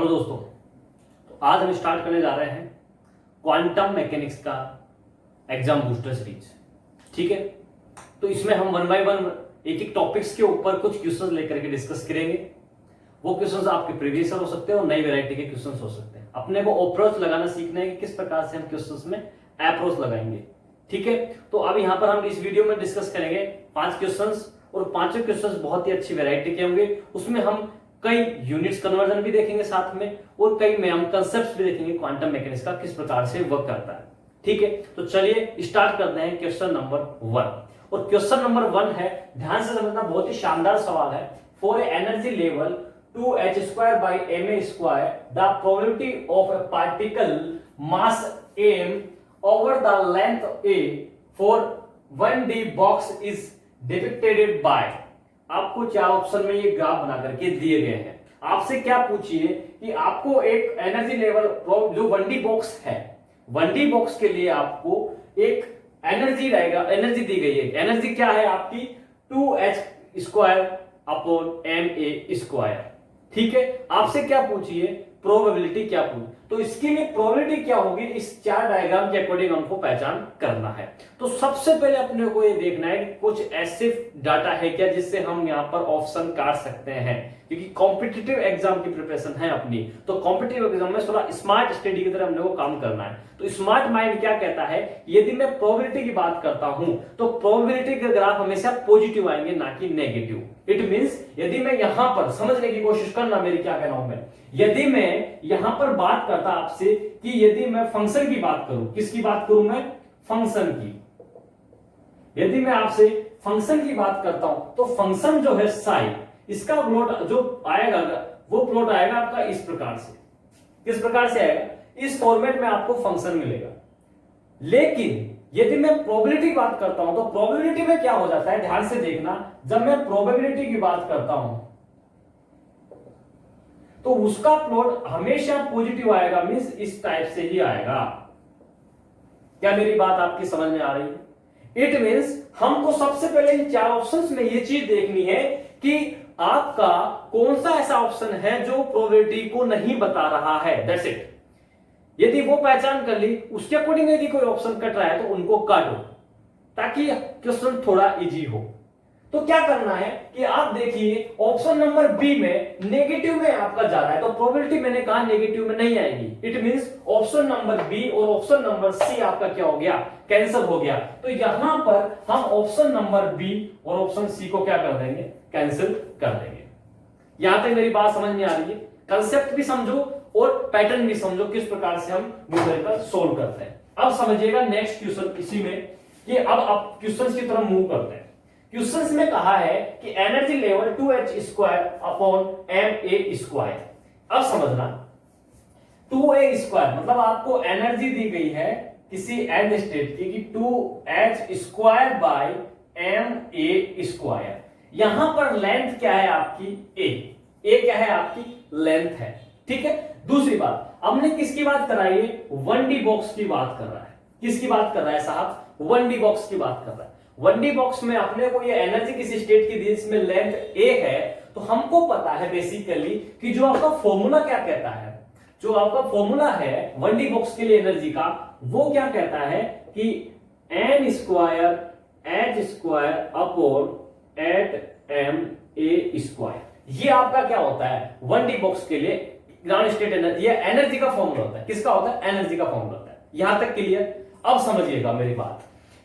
Hello दोस्तों, तो आज हम स्टार्ट करने जा रहे हैं क्वांटम मैकेनिक्स का एग्जाम बूस्टर सीरीज। ठीक है, तो इसमें हम वन बाय वन एक एक टॉपिक्स के ऊपर कुछ क्वेश्चंस लेकर के डिस्कस करेंगे। वो क्वेश्चंस आपके प्रीवियस ईयर हो सकते हैं और नई वैरायटी के क्वेश्चंस हो सकते हैं। अपने को अप्रोच लगाना सीखना है कि किस प्रकार से हम क्वेश्चंस में अप्रोच लगाएंगे। ठीक है, तो अब यहाँ पर हम इस वीडियो में डिस्कस करेंगे 5 क्वेश्चंस और 5 क्वेश्चंस बहुत ही अच्छी वैरायटी के होंगे। उसमें हम कई यूनिट्स कन्वर्जन भी देखेंगे साथ में और कई में हम कंसेप्ट्स भी देखेंगे क्वांटम मैकेनिक्स का किस प्रकार से वर्क करता है। ठीक है, तो चलिए स्टार्ट करते हैं क्वेश्चन नंबर 1। और क्वेश्चन नंबर 1 है, ध्यान से समझना, बहुत ही शानदार सवाल है। For energy level 2h² by ma², the probability of a particle mass m over the length a for 1D box is depicted by। आपको 4 ऑप्शन में ये ग्राफ बना करके दिए गए हैं। आपसे क्या पूछिए कि आपको एक एनर्जी लेवल जो 1D बॉक्स है, 1D बॉक्स के लिए आपको एक एनर्जी रहेगा, एनर्जी दी गई है। एनर्जी क्या है आपकी 2h² अपॉन ma²। ठीक है, आपसे क्या पूछिए, प्रोबेबिलिटी क्या पूछिए। तो इसके लिए प्रोबेबिलिटी क्या होगी, इस 4 डायग्राम के अकॉर्डिंग हमको पहचान करना है। तो सबसे पहले अपने को ये देखना है कि कुछ ऐसे डाटा है क्या जिससे हम यहाँ पर ऑप्शन काट सकते हैं, क्योंकि कॉम्पिटिटिव एग्जाम की प्रिपरेशन है अपनी। तो कॉम्पिटिटिव एग्जाम में थोड़ा स्मार्ट स्टडी की तरह हमने को काम करना है। तो स्मार्ट माइंड क्या कहता है, यदि मैं प्रोबेबिलिटी की बात करता हूं तो प्रोबेबिलिटी के ग्राफ हमेशा पॉजिटिव आएंगे, ना कि नेगेटिव। इट मींस यदि मैं यहां पर समझने की कोशिश करना, मेरी क्या कह रहा हूं मैं, यदि मैं यहां पर बात करता आपसे कि यदि मैं फंक्शन की बात करूं, किसकी बात करूं मैं, फंक्शन की। यदि मैं आपसे फंक्शन की बात करता हूं तो फंक्शन जो है साई, इसका प्लॉट जो आएगा वो प्लॉट आएगा आपका इस प्रकार से। किस प्रकार से आएगा, इस फॉर्मेट में आपको फंक्शन मिलेगा। लेकिन यदि मैं प्रोबेबिलिटी की बात करता हूं तो प्रोबेबिलिटी में क्या हो जाता है, ध्यान से देखना, जब मैं प्रोबेबिलिटी की बात करता हूं तो उसका प्लॉट हमेशा पॉजिटिव आएगा, मींस इस टाइप से ही आएगा। क्या मेरी बात आपकी समझ में आ रही है? इट मींस हमको सबसे पहले इन 4 ऑप्शंस में ये चीज देखनी है कि आपका कौन सा ऐसा ऑप्शन है जो प्रोबेबिलिटी को नहीं बता रहा है। That's it. यदि वो पहचान कर ली, उसके अकॉर्डिंग यदि कोई ऑप्शन कट रहा है तो उनको काटो, ताकि क्वेश्चन थोड़ा इजी हो। तो क्या करना है कि आप देखिए ऑप्शन नंबर बी में नेगेटिव में आपका जा रहा है, तो प्रोबेबिलिटी मैंने कहा नेगेटिव में नहीं आएगी। It means option number B और ऑप्शन नंबर सी आपका क्या हो गया, कैंसिल हो गया। तो यहां पर हम ऑप्शन नंबर बी और ऑप्शन सी को क्या कर देंगे, कैंसिल कर देंगे। यहां तक मेरी बात समझ में आ रही है? कंसेप्ट भी समझो और पैटर्न भी समझो, किस प्रकार से हम न्यूमेरिकल सोल्व करते हैं। अब समझिएगा नेक्स्ट क्वेश्चन इसी में, कि अब आप क्वेश्चंस की तरफ मूव करते हैं। क्वेश्चंस में कहा है कि energy level 2h² upon ma²। अब समझना, 2a² मतलब आपको एनर्जी दी गई है किसी एंड स्टेट की कि 2h² बाय ma²। यहां पर लेंथ क्या है आपकी, a क्या है आपकी, लेंथ है। ठीक है, दूसरी बात, हमने किसकी बात कराई है, 1D बॉक्स की बात कर रहा है। किसकी बात कर रहा है साहब, 1D बॉक्स की बात कर रहा है। 1D बॉक्स में अपने को ये एनर्जी किसी स्टेट की दी, इसमें लेंथ a है। तो हमको पता है बेसिकली कि जो आपका फॉर्मूला क्या कहता है, जो आपका फॉर्मूला है 1D बॉक्स के लिए एनर्जी का, वो क्या कहता है कि n² h² अपॉन 8ma²। ये आपका क्या होता है, 1D बॉक्स के लिए ग्राउंड स्टेट एनर्जी, ये एनर्जी का फॉर्मूला होता है। किसका होता है, एनर्जी का फॉर्मूला होता है। यहां तक क्लियर? अब समझिएगा मेरी बात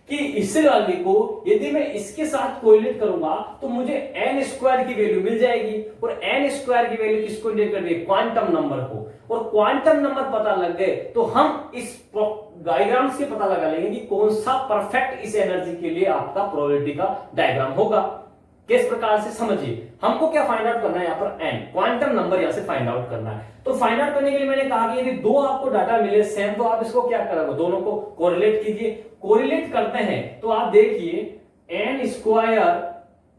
कि इस वाली को यदि मैं इसके साथ कोरिलेट करूंगा तो मुझे n² की वैल्यू मिल जाएगी, और n² की वैल्यू किसको इंडिकेट कर रही है, क्वांटम नंबर को। और क्वांटम नंबर पता लग गए तो हम इस डायग्राम से पता लगा लेंगे कि कौन सा परफेक्ट इस एनर्जी के लिए आपका प्रोबेबिलिटी का डायग्राम होगा। किस प्रकार से, समझिए, हमको क्या फाइंड आउट करना है, यहाँ पर n क्वांटम नंबर यहां से फाइंड आउट करना है। तो फाइंड आउट करने के लिए मैंने कहा कि यदि 2 आपको डाटा मिले सेम, तो आप इसको क्या करोगे, दोनों को कोरिलेट कीजिए। कोरिलेट करते हैं तो आप देखिए n²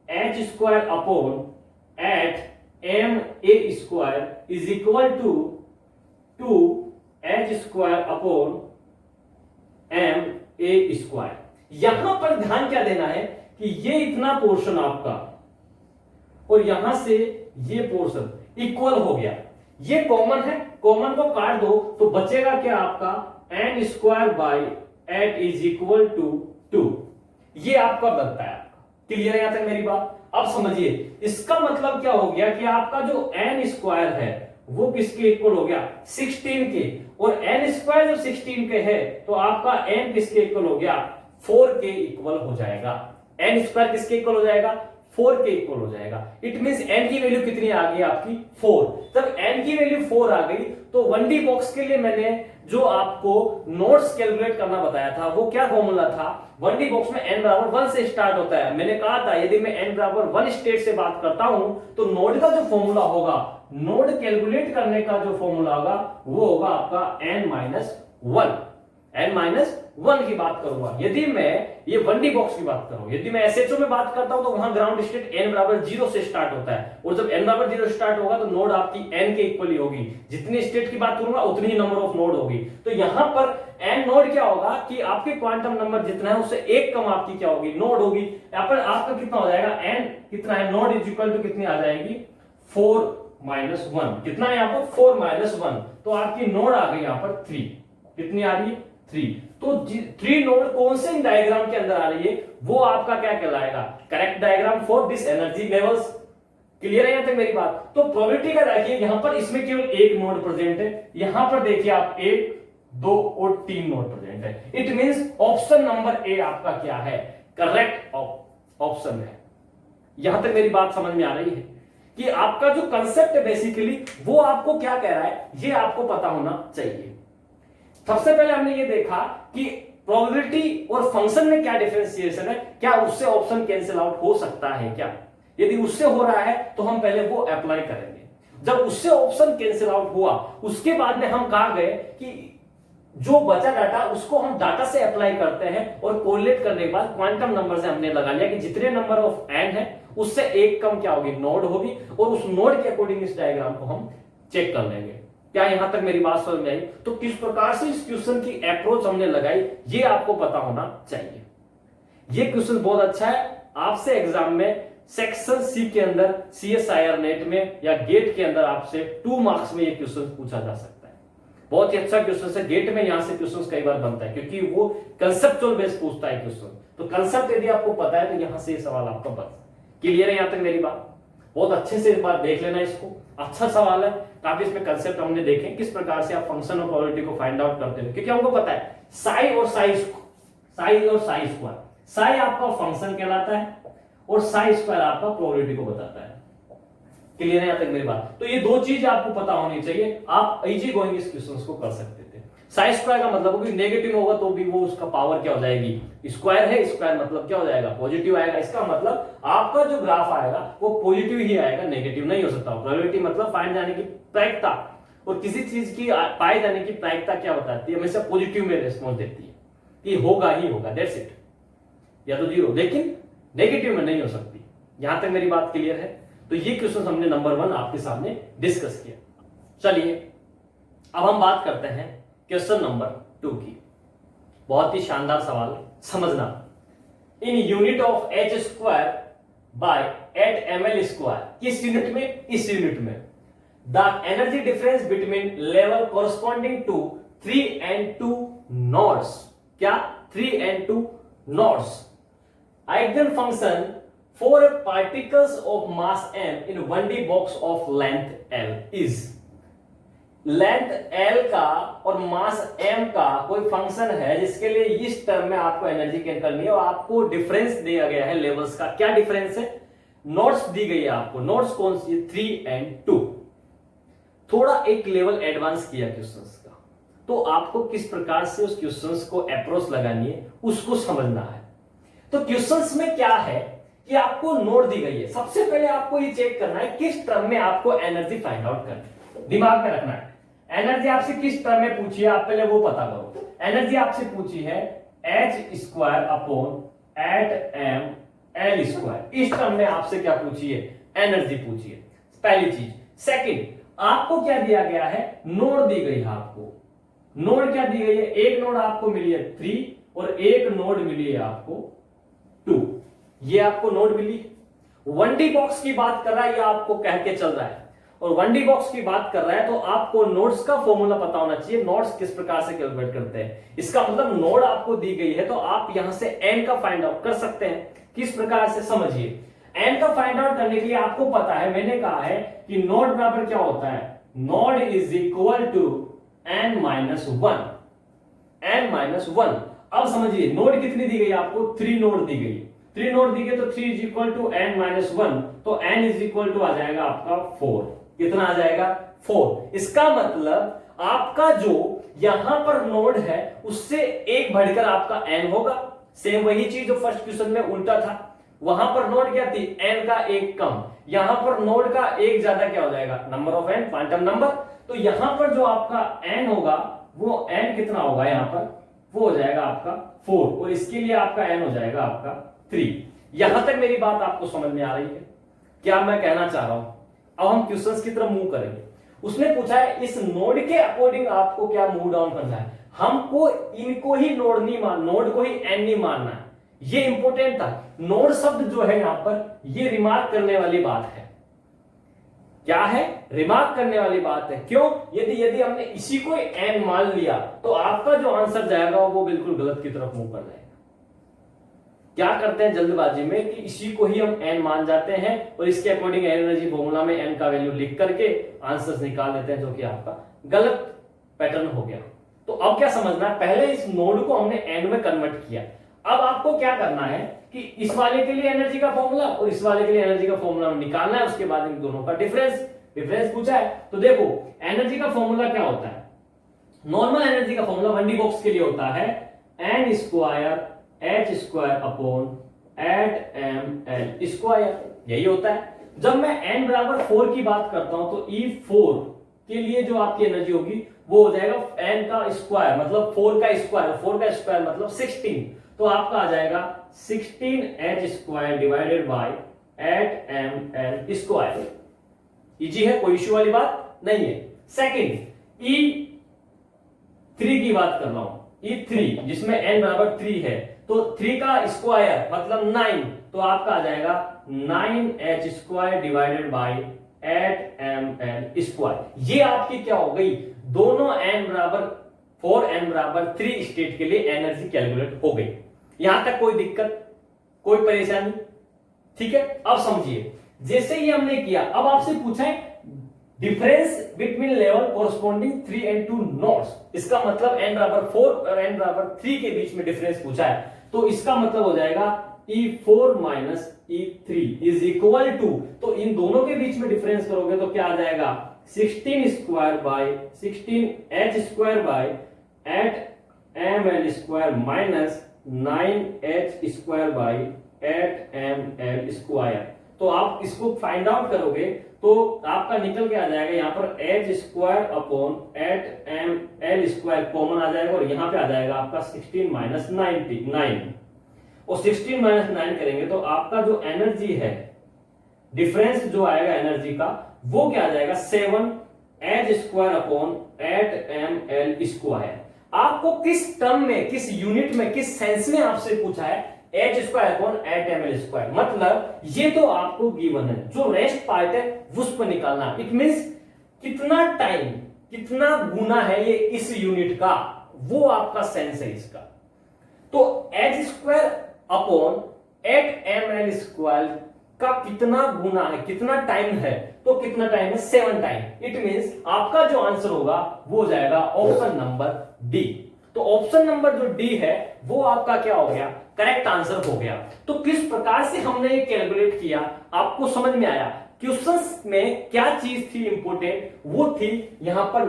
h² upon 8ma² is equal to 2h² upon ma²। यहां पर ध्यान क्या देना है कि ये इतना पोर्शन आपका और यहां से ये पोर्शन इक्वल हो गया। ये कॉमन है, कॉमन को काट दो तो बचेगा क्या आपका n square by 8 is equal to 2। ये आपका बनता है। आपका क्लियर है यहां तक मेरी बात? अब समझिए इसका मतलब क्या हो गया कि आपका जो n स्क्वायर है वो किसके इक्वल हो गया 16 के, और n स्क्वायर जब 16 के है तो आपका n किसके इक्वल हो गया 4 के इक्वल हो जाएगा। n स्क्वायर किसके इक्वल हो जाएगा 4 के इक्वल हो जाएगा। इट मींस n की वैल्यू कितनी आ गई आपकी 4। जब n की वैल्यू 4 आ गई तो 1D बॉक्स के लिए मैंने जो आपको नोट्स कैलकुलेट करना बताया था वो क्या फॉर्मूला था, 1D बॉक्स में n बराबर 1 से स्टार्ट होता है। मैंने कहा था यदि मैं n बराबर 1 स्टेट से बात करता हूं तो नोड का जो फॉर्मूला होगा, नोड कैलकुलेट करने का जो फॉर्मूला होगा वो होगा आपका n माइनस 1 की बात करूंगा। यदि मैं ये 1D बॉक्स की बात करूं, यदि मैं SHO में बात करता हूं तो वहां ग्राउंड स्टेट n बराबर 0 से स्टार्ट होता है, और जब n बराबर 0 स्टार्ट होगा तो नोड आपकी n के इक्वल ही होगी। जितनी स्टेट की बात करूंगा उतनी ही नंबर ऑफ नोड होगी। तो यहां पर n नोड क्या होगा कि आपके क्वांटम नंबर जितना है उससे एक कम आपकी क्या होगी नोड होगी। यहां पर आपका कितना हो जाएगा n कितना है नोड इज इक्वल टू कितनी आ जाएगी 4 माइनस 1। कितना है यहां पर 4 माइनस 1, तो आपकी नोड आ गई यहां पर 3। कितनी आ रही है 3। तो 3 नोड कौन से डायग्राम के अंदर आ रही है वो आपका क्या कहलाएगा correct diagram for this energy levels. Clear है यहां तक मेरी बात? तो प्रोबेबिलिटी का देखिए यहां पर इसमें केवल एक नोड प्रेजेंट है, यहां पर देखिए आप 1 2 और 3 नोड प्रेजेंट है। It means option number A आपका क्या है करेक्ट ऑप्शन है। यहां तक मेरी बात समझ में आ रही है कि आपका जो कंसेप्ट है बेसिकली वो आपको क्या कह रहा है ये आपको पता होना चाहिए। सबसे पहले हमने ये देखा कि प्रोबेबिलिटी और फंक्शन में क्या डिफरेंशिएशन है, क्या उससे ऑप्शन कैंसिल आउट हो सकता है क्या? यदि उससे हो रहा है तो हम पहले वो अप्लाई करेंगे। जब उससे ऑप्शन कैंसिल आउट हुआ उसके बाद में हम कहा गए कि जो बचा डाटा उसको हम डाटा से अप्लाई करते हैं, और कोरिलेट करने के बाद क्वांटम नंबर से हमने लगा लिया कि जितने नंबर ऑफ n है उससे एक कम क्या होगी नोड होगी, और उस नोड के अकॉर्डिंग इस डायग्राम को हम चेक कर लेंगे। क्या यहां तक मेरी बात समझ में आई? तो किस प्रकार से इस क्वेश्चन की अप्रोच हमने लगाई ये आपको पता होना चाहिए। ये क्वेश्चन बहुत अच्छा है, आपसे एग्जाम में सेक्शन सी के अंदर CSIR नेट में या गेट के अंदर आपसे 2 मार्क्स में ये क्वेश्चन पूछा जा सकता है। बहुत ही अच्छा क्वेश्चन है, गेट में यहां से क्वेश्चन कई बार बनता है क्योंकि वो कंसेप्चुअल बेस पूछता है क्वेश्चन। तो कंसेप्ट यदि आपको पता है तो यहां से ये सवाल आपका बन सकता है। क्लियर है यहां तक मेरी बात? बहुत अच्छे से इस बार देख लेना इसको, अच्छा सवाल है। काफी इसमें कंसेप्ट हमने देखे किस प्रकार से आप फंक्शन और प्रोबेबिलिटी को फाइंड आउट करते हो, क्योंकि हमको पता है साई और साई स्क्वायर, साई आपका फंक्शन कहलाता है और साई स्क्वायर आपका प्रोबेबिलिटी को बताता है। क्लियर है यहां तक मेरी बात? तो ये दो चीज आपको पता होनी चाहिए, आप इजी गोइंग इस क्वेश्चन को कर सकते थे। साई स्क्वायर का मतलब होगा नेगेटिव होगा तो भी वो उसका पावर क्या हो जाएगी स्क्वायर है, स्क्वायर मतलब क्या हो जाएगा पॉजिटिव आएगा। इसका मतलब आपका जो ग्राफ आएगा वो पॉजिटिव ही आएगा, नेगेटिव नहीं हो सकता। प्रोबेबिलिटी मतलब फाइंड जाने की प्रायिकता, और किसी चीज की पाए जाने की प्रायिकता क्या बताती है हमेशा पॉजिटिव में रिस्पॉन्स देती है कि होगा ही होगा, दैट्स इट, या तो 0, लेकिन नेगेटिव में नहीं हो सकती। यहां तक मेरी बात क्लियर है? तो ये क्वेश्चन हमने नंबर 1 आपके सामने डिस्कस किया। चलिए अब हम बात करते हैं क्वेश्चन नंबर 2 की। बहुत ही शानदार सवाल, समझना। In unit of h square by 8 ml square, किस यूनिट में? इस यूनिट में। The energy difference between level corresponding to 3 and 2 nodes. क्या? 3 and 2 nodes. Eigen function for particles of mass m in 1D box of length L is, length L का और मास m का कोई function है जिसके लिए इस टर्म में आपको एनर्जी कैलकुलेट करनी है, और आपको डिफरेंस दिया गया है लेवल्स का। क्या डिफरेंस है? नोट्स दी गई है आपको। नोट्स कौन सी? 3 and 2। थोड़ा एक लेवल एडवांस किया क्वेश्चंस का, तो आपको किस प्रकार से उस क्वेश्चंस को अप्रोच लगानी है उसको समझना है। तो क्वेश्चंस में क्या है कि आपको नोड दी गई है, सबसे पहले आपको ये चेक करना है किस टर्म में आपको एनर्जी फाइंड आउट करनी है। दिमाग में रखना है एनर्जी आपसे किस टर्म में पूछी है, आप पहले वो पता करो। एनर्जी आपसे पूछी है h square upon 8 ml square, इस टर्म में आपसे क्या पूछी है? एनर्जी पूछी है, पहली चीज। सेकंड, आपको क्या दिया गया है? नोड दी गई है आपको। नोड क्या दी गई है? एक नोड आपको मिली है 3 और एक नोड मिली है आपको 2। ये आपको नोड मिली। 1D बॉक्स की बात कर रहा है, ये आपको कह के चल रहा है और 1D बॉक्स की बात कर रहा है तो आपको नोड्स का फॉर्मूला पता होना चाहिए, नोड्स किस प्रकार से कैलकुलेट करते हैं। इसका मतलब नोड आपको दी गई है तो आप यहां से n का फाइंड आउट कर सकते हैं। किस प्रकार से समझिए, n का फाइंड आउट करने के लिए आपको पता है, मैंने कहा है कि नोड बराबर क्या होता है, node is equal to n minus one, n minus one. अब समझिए नोड कितनी दी गई आपको, 3 नोड दी गई, 3 नोड दी गई तो 3 is equal to n minus one, तो n इज इक्वल टू आ जाएगा आपका 4। कितना आ जाएगा, 4। इसका मतलब आपका जो यहां पर नोड है उससे एक बढ़कर आपका n होगा। सेम वही चीज जो फर्स्ट क्वेश्चन में उल्टा था, वहां पर नोड क्या थी, n का एक कम, यहां पर नोड का एक ज्यादा क्या हो जाएगा, number of n, quantum number. तो यहां पर जो आपका n होगा वो n कितना होगा, यहां पर वो हो जाएगा आपका 4 और इसके लिए आपका n हो जाएगा आपका 3। यहां तक मेरी बात आपको समझ में आ रही है, क्या मैं कहना चाह रहा हूं। अब हम क्वेश्चंस की तरफ मूव करेंगे। उसने पूछा है इस नोड के अकॉर्डिंग आपको क्या मूव डाउन करना है, हमको इनको ही नोड नहीं मान, नोड को ही n नहीं मानना है, ये इंपॉर्टेंट था। नोड शब्द जो है यहां पर ये रिमार्क करने वाली बात है, क्या है, रिमार्क करने वाली बात है। क्यों, यदि हमने इसी को n मान लिया तो आपका जो आंसर जाएगा वो बिल्कुल गलत की तरफ मूव कर जाएगा। क्या करते हैं जल्दबाजी में कि इसी को ही हम n मान जाते हैं और इसके अकॉर्डिंग एनर्जी फॉर्मूला में n का वैल्यू लिख करके आंसर्स निकाल देते हैं, जो कि आपका गलत पैटर्न हो गया। तो अब क्या समझना है, पहले इस नोड को हमने n में कन्वर्ट किया, अब आपको क्या करना है कि इस वाले के लिए एनर्जी का फॉर्मूला और इस वाले के लिए एनर्जी का फॉर्मूला निकालना है, उसके बाद इन दोनों का डिफरेंस पूछा है। तो देखो एनर्जी का फॉर्मूला क्या होता है, नॉर्मल एनर्जी का फॉर्मूला 1D बॉक्स के लिए होता है n square h square upon 8ml square, यही होता है। जब मैं n बराबर 4 की बात करता हूं तो E4 के लिए जो आपकी एनर्जी होगी वो हो जाएगा n का स्क्वायर मतलब 4 का स्क्वायर, 4 का स्क्वायर मतलब 16, तो आपका आ जाएगा 16h square divided bye 8ml square. Easy है, कोई इश्यू वाली बात नहीं है। सेकंड E3 की बात कर रहा हूं, E3 जिसमें n बराबर 3 है, तो 3 का स्क्वायर मतलब 9, तो आपका आ जाएगा 9h square divided bye 8ml square. ये आपकी क्या हो गई, दोनों n बराबर 4 n बराबर 3 स्टेट के लिए एनर्जी कैलकुलेट हो गई। यहां तक कोई दिक्कत, कोई परेशानी, ठीक है। अब समझिए, जैसे ही हमने किया, अब आपसे पूछा है difference between level corresponding 3 and 2 nodes, इसका मतलब n बराबर 4 और n बराबर 3 के बीच में डिफरेंस पूछा है, तो इसका मतलब हो जाएगा E4 minus E3 is equal to, तो इन दोनों के बीच में डिफरेंस करोगे तो क्या आ जाएगा 16 square by 16h square by 8ml square minus 9h square by 8ml square. तो आप इसको फाइंड आउट करोगे तो आपका निकल के आ जाएगा यहाँ पर h square upon 8ml square common आ जाएगा और यहाँ पे आ जाएगा आपका 16 माइनस 9 और 16 माइनस 9 करेंगे तो आपका जो एनर्जी है, डिफरेंस जो आएगा एनर्जी का, वो क्या आ जाएगा 7h square upon 8ml square. आपको किस टर्म में, किस यूनिट में, किस सेंस में आपसे पूछा है h square upon 8ml square, मतलब ये तो आपको गिवन है, जो रेस्ट पार्ट है उस पर निकालना। इट मींस कितना टाइम, कितना गुना है ये इस यूनिट का, वो आपका सेंस है इसका। तो h square upon 8ml square का कितना गुना है, कितना टाइम है, तो कितना टाइम है 7 टाइम। इट मींस आपका जो आंसर होगा वो हो जाएगा ऑप्शन नंबर डी। तो ऑप्शन नंबर जो डी है वो आपका क्या हो गया, करेक्ट आंसर हो गया। तो किस प्रकार से हमने ये कैलकुलेट किया आपको समझ में आया। क्वेश्चंस में क्या चीज थी इंपॉर्टेंट, वो थी यहां पर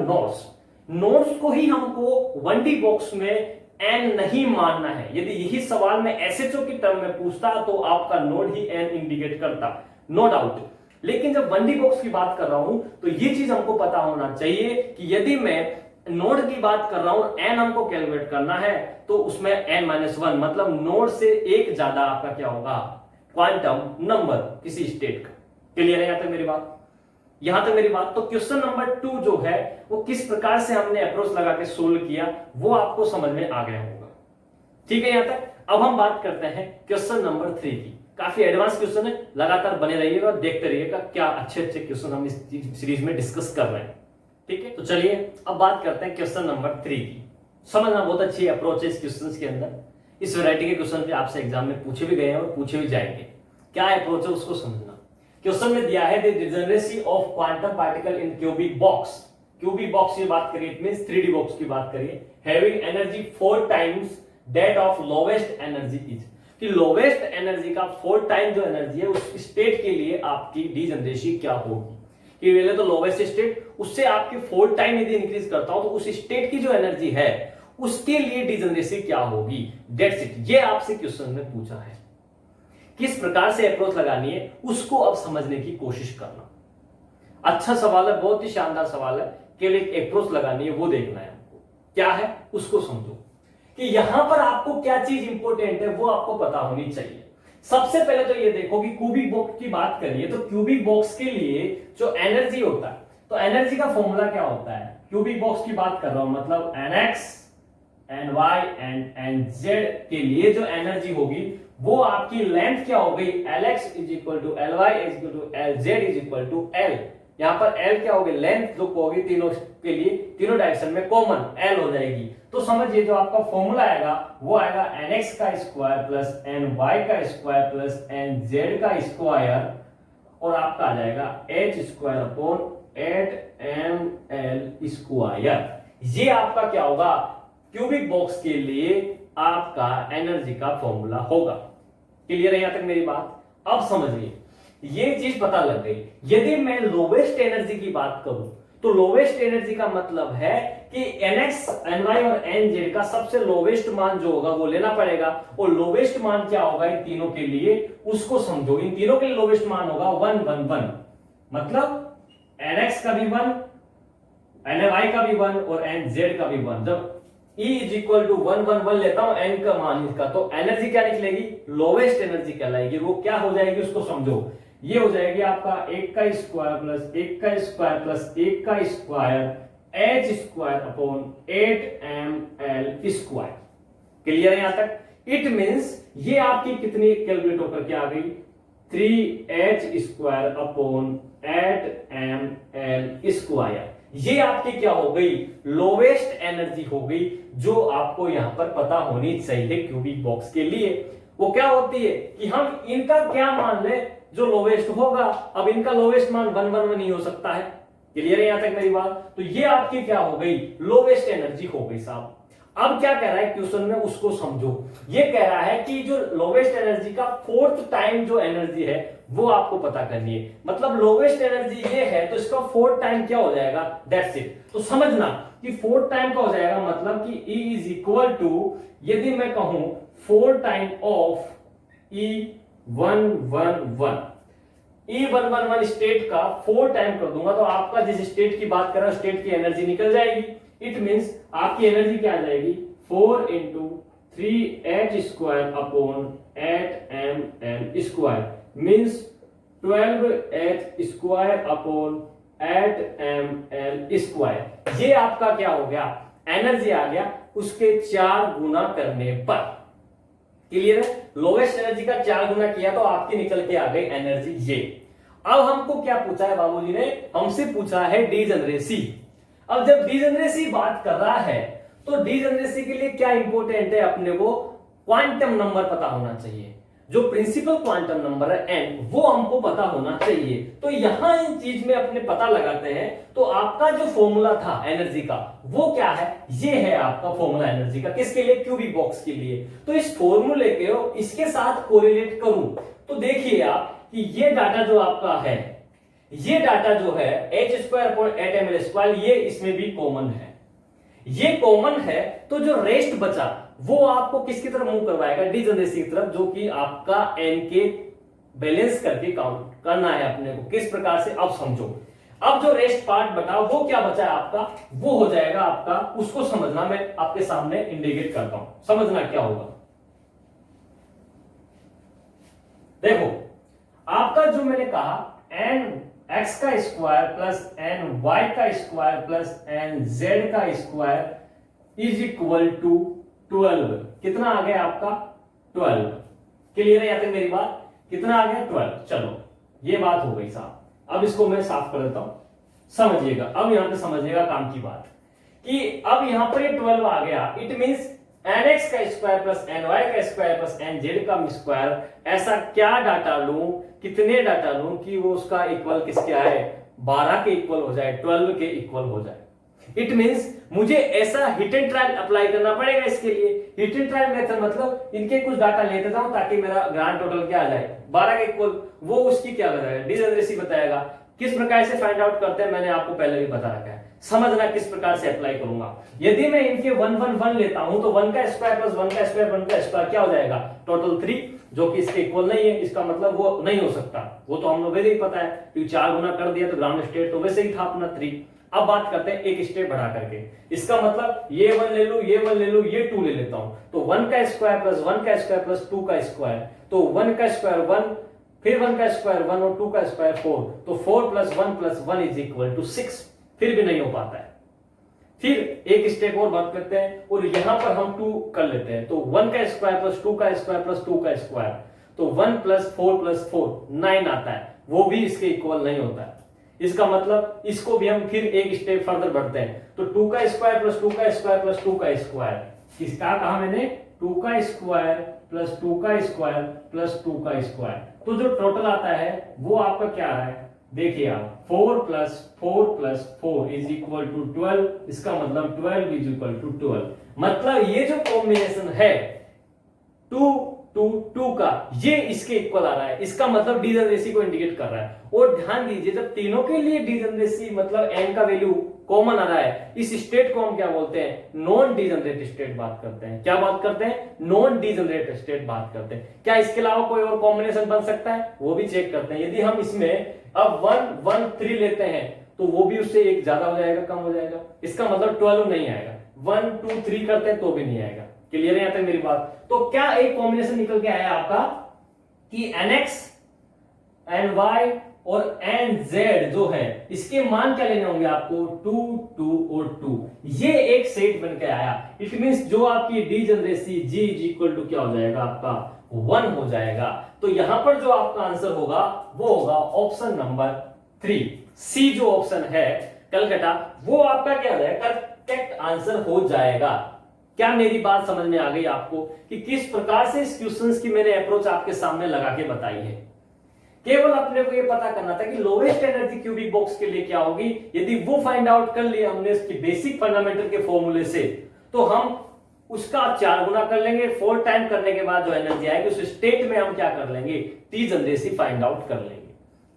नोड्स को ही हमको 1D बॉक्स में n नहीं मानना है। यदि यही सवाल में एसएचओ की टर्म में पूछता तो आपका नोड ही n इंडिकेट करता, नो डाउट। लेकिन जब 1D बॉक्स की बात कर रहा हूं तो ये चीज हमको पता होना चाहिए कि यदि मैं नोड की बात कर रहा हूं, n हमको कैलकुलेट करना है, तो उसमें n-1 मतलब नोड से एक ज्यादा आपका क्या होगा, क्वांटम नंबर किसी स्टेट का। क्लियर है यहां तक मेरी बात, यहां तक मेरी बात। तो क्वेश्चन नंबर 2 जो है वो किस प्रकार से हमने अप्रोच लगा के सोल्व किया वो आपको समझ में आ गया होगा, ठीक है यहां तक। अब हम बात करते हैं क्वेश्चन नंबर 3 की। काफी एडवांस क्वेश्चन है, लगातार बने रहिएगा और देखते रहिएगा क्या अच्छे अच्छे क्वेश्चन हम इस सीरीज में डिस्कस कर रहे हैं। ठीक है, तो चलिए अब बात करते हैं क्वेश्चन नंबर 3 की। समझना बहुत अच्छी अप्रोच है इस क्वेश्चन के अंदर। इस वैरायटी के क्वेश्चन भी आपसे एग्जाम में पूछे भी गए हैं और पूछे भी जाएंगे। क्या अप्रोच है उसको समझना। क्वेश्चन में दिया है the degeneracy of quantum particle in cubic box. Cubic box की बात करिए, इट मींस 3D बॉक्स की बात करिए, having energy 4 times that of lowest energy is, कि लोवेस्ट एनर्जी का 4 टाइम जो एनर्जी है उस स्टेट के लिए आपकी डिजनरेसी क्या होगी। कि पहले तो लोवेस्ट स्टेट, उससे आपकी 4 टाइम यदि इंक्रीज करता हूं तो उस स्टेट की जो एनर्जी है उसके लिए डिजनरेसी क्या होगी। दैट्स इट, ये आपसे क्वेश्चन में पूछा है। किस प्रकार से अप्रोच लगानी है उसको अब समझने की कोशिश करना। अच्छा सवाल है, बहुत ही शानदार सवाल है। केवल एक अप्रोच लगानी है, वो देखना है आपको क्या है उसको समझो कि यहां पर आपको क्या चीज इंपॉर्टेंट है वो आपको पता होनी चाहिए। सबसे पहले तो ये देखो कि क्यूबिक बॉक्स की बात करिए तो क्यूबिक बॉक्स के लिए जो एनर्जी होता है, तो एनर्जी का फॉर्मूला क्या होता है। क्यूबिक बॉक्स की बात कर रहा हूं, मतलब nx ny एंड nz के लिए जो एनर्जी होगी वो आपकी लेंथ क्या हो गई, lx is equal to ly is equal to lz is equal to l। यहां पर l क्या होगी, लेंथ जो होगी तीनों के लिए, तीनों डायरेक्शन में कॉमन l हो जाएगी। तो समझिए जो आपका फॉर्मूला आएगा वो आएगा nx का स्क्वायर प्लस ny का स्क्वायर प्लस nz का स्क्वायर और आपका आ जाएगा h square upon 8ml square. ये आपका क्या होगा, क्यूबिक बॉक्स के लिए आपका एनर्जी का फॉर्मूला होगा। क्लियर है यहां तक मेरी बात। अब समझिए ये चीज पता लग गई। यदि मैं लोवेस्ट एनर्जी की बात करूं तो लोवेस्ट एनर्जी का मतलब है कि nx ny और nz का सबसे लोवेस्ट मान जो होगा वो लेना पड़ेगा। और लोवेस्ट मान क्या होगा इन तीनों के लिए उसको समझो। इन तीनों के लिए लोवेस्ट मान होगा 1 1 1, मतलब nx का भी 1, ny का भी 1 और nz का भी 1। जब E इज इक्वल टू 1 1 1 लेता हूं n का मान इसका, तो एनर्जी क्या निकलेगी, लोवेस्ट एनर्जी कहलाएगी। वो क्या हो जाएगी उसको समझो। ये हो जाएगी आपका 1 का स्क्वायर प्लस 1 का स्क्वायर प्लस 1 का square h square upon 8ml square. Clear है यहां तक। इट मींस ये आपकी कितनी कैलकुलेट होकर के आ गई, 3h square upon 8ml square. ये आपकी क्या हो गई, लोवेस्ट एनर्जी हो गई, जो आपको यहां पर पता होनी चाहिए क्यूबिक बॉक्स के लिए। वो क्या होती है कि हम इनका क्या मान ले जो लोवेस्ट होगा। अब इनका लोवेस्ट मान 1 1 1 ही हो सकता है। क्लियर है यहां तक मेरी बात। तो ये आपकी क्या हो गई, लोवेस्ट एनर्जी हो गई साहब। अब क्या कह रहा है क्वेश्चन में उसको समझो। ये कह रहा है कि जो लोवेस्ट एनर्जी का 4th टाइम जो एनर्जी है वो आपको पता करनी है। मतलब लोवेस्ट एनर्जी ये है तो इसका 4th टाइम क्या हो जाएगा, दैट्स इट। तो समझना कि 4th टाइम का हो जाएगा, मतलब कि E इज इक्वल टू, यदि मैं कहूं 4 time of E111, E111 state का 4 टाइम कर दूंगा तो आपका जिस स्टेट की बात कर रहा हूं स्टेट की एनर्जी निकल जाएगी। इट मींस आपकी एनर्जी क्या आ जाएगी, 4 into 3h square upon 8ml square, means 12h square upon 8ml square. ये आपका क्या हो गया, एनर्जी आ गया उसके 4 गुना करने पर। क्लियर है, लोवेस्ट एनर्जी का 4 गुना किया तो आपकी निकल के आ गई एनर्जी ये। अब हमको क्या पूछा है बाबूजी ने, हमसे पूछा है डीजनरेसी। अब जब डीजनरेसी बात कर रहा है तो डीजनरेसी के लिए क्या इंपॉर्टेंट है, अपने को क्वांटम नंबर पता होना चाहिए। जो प्रिंसिपल क्वांटम नंबर है n वो हमको पता होना चाहिए। तो यहां इन चीज में अपने पता लगाते हैं तो आपका जो फॉर्मूला था एनर्जी का वो क्या है, ये है आपका फॉर्मूला एनर्जी का। किसके लिए, क्यूबिक बॉक्स के लिए। तो इस फॉर्मूले के इसके साथ कोरिलेट करूं तो देखिए आप कि ये डाटा जो आपका है, ये डाटा जो है h square upon 8ml square, ये इसमें भी कॉमन है। ये कॉमन है तो जो रेस्ट बचा वो आपको किसकी तरफ मूव करवाएगा, डीजनरेसी की तरफ, जो कि आपका n के बैलेंस करके काउंट करना है अपने को। किस प्रकार से, अब समझो। अब जो रेस्ट पार्ट बटा वो क्या बचा है आपका, वो हो जाएगा आपका, उसको समझना। मैं आपके सामने इंडिकेट करता हूं, समझना क्या होगा। देखो आपका जो मैंने कहा n x का स्क्वायर प्लस n y का स्क्वायर प्लस n z का स्क्वायर इज इक्वल टू 12। कितना आ गया आपका, 12। क्लियर है यहां तक मेरी बात। कितना आ गया 12। चलो ये बात हो गई साहब, अब इसको मैं साफ कर देता हूं, समझिएगा। अब यहां पे समझिएगा काम की बात कि अब यहां पर ये 12 आ गया, इट मींस nx का स्क्वायर प्लस ny का स्क्वायर प्लस nz का स्क्वायर। ऐसा क्या डाटा लूं, कितने डाटा लूं कि वो उसका इक्वल किसके आए, 12 के इक्वल हो जाए, 12 के इक्वल हो जाए। इट मींस मुझे ऐसा हिट एंड ट्रायल अप्लाई करना पड़ेगा इसके लिए। हिट एंड ट्रायल मेथड मतलब इनके कुछ डाटा ले लेता हूं ताकि मेरा ग्रांड टोटल क्या आ जाए, 12 के इक्वल। वो उसकी क्या बताएगा, डिजनरेसी बताएगा। किस प्रकार से फाइंड आउट करते हैं मैंने आपको पहले भी बता रखा है, समझना किस प्रकार से अप्लाई करूंगा। यदि मैं इनके 1 1 1 लेता हूं तो 1 का स्क्वायर प्लस 1 का स्क्वायर 1 का स्क्वायर क्या हो जाएगा, टोटल 3, जो कि इसके इक्वल नहीं है। इसका मतलब वो नहीं हो सकता, वो तो हम लोग वैसे ही पता है क्योंकि 4 गुना कर दिया तो ग्राउंड स्टेट तो वैसे ही था अपना 3। अब बात करते हैं एक स्टेप बढ़ा करके, इसका मतलब ये 1 ले लूं, ये 1 ले लूं, ये 2 ले लेता हूं तो 1 का स्क्वायर प्लस 1 का स्क्वायर प्लस 2 का स्क्वायर, तो 1 का स्क्वायर 1, फिर 1 का स्क्वायर 1 और 2 का स्क्वायर 4, तो 4 प्लस 1 इज इक्वल टू 6। फिर भी नहीं हो पाता है। फिर एक स्टेप और बात करते हैं और यहां पर हम 2 कर लेते हैं, तो 1 का स्क्वायर प्लस 2 का स्क्वायर प्लस 2 का स्क्वायर, तो 1 प्लस 4 9 आता है, वो भी इसके इक्वल नहीं होता है। इसका मतलब इसको भी हम फिर एक स्टेप फर्दर बढ़ते हैं, तो 2 का स्क्वायर प्लस 2 का स्क्वायर प्लस 2 का स्क्वायर, किसका कहा मैंने, 2 का स्क्वायर प्लस 2 का स्क्वायर प्लस 2 का स्क्वायर, तो जो टोटल आता है वो आपका क्या आ रहा है, देखिए आप 4 प्लस 4 इज इक्वल टू 12। इसका मतलब 12 इज इक्वल टू 12। मतलब ये जो कॉम्बिनेशन है 2 2 2 का, ये इसके इक्वल आ रहा है। इसका मतलब डिजनरेसी को इंडिकेट कर रहा है। और ध्यान दीजिए जब तीनों के लिए डिजनरेसी मतलब n का वैल्यू कॉमन आ रहा है, इस स्टेट को हम क्या बोलते हैं, नॉन डिजनरेट स्टेट बात करते हैं। क्या बात करते हैं, नॉन डिजनरेट स्टेट बात करते हैं। क्या इसके अलावा कोई और कॉम्बिनेशन बन सकता है, वो भी चेक करते हैं। यदि हम इसमें अब 1 1 3 लेते हैं तो वो भी उससे एक ज्यादा हो जाएगा, कम हो जाएगा। इसका मतलब 12 नहीं आएगा। 1 2 3 करते हैं तो भी नहीं आएगा। क्लियर है यहाँ तक मेरी बात। तो क्या एक कॉम्बिनेशन निकल के आया आपका कि nx ny और nz जो है इसके मान क्या लेने होंगे आपको, 2 2 और 2। ये एक सेट बन के आया। इट मींस जो आपकी degeneracy g is equal to क्या हो जाएगा आपका 1 हो जाएगा। तो यहां पर जो आपका आंसर होगा वो होगा ऑप्शन नंबर 3, सी जो ऑप्शन है कलकत्ता, वो आपका क्या हो जाएगा, करेक्ट आंसर हो जाएगा। क्या मेरी बात समझ में आ गई आपको कि किस प्रकार से इस क्वेश्चंस की मैंने अप्रोच आपके सामने लगा के बताई है। केवल अपने को ये पता करना था कि लोवेस्ट एनर्जी क्यूबिक बॉक्स के लिए क्या होगी। यदि वो फाइंड आउट कर लिया हमने इसकी बेसिक फंडामेंटल के फॉर्मूले से, तो हम उसका 4 गुना कर लेंगे। 4 टाइम करने के बाद जो एनर्जी आएगी उस स्टेट में हम क्या कर लेंगे, टी जनरेसी फाइंड आउट कर लेंगे।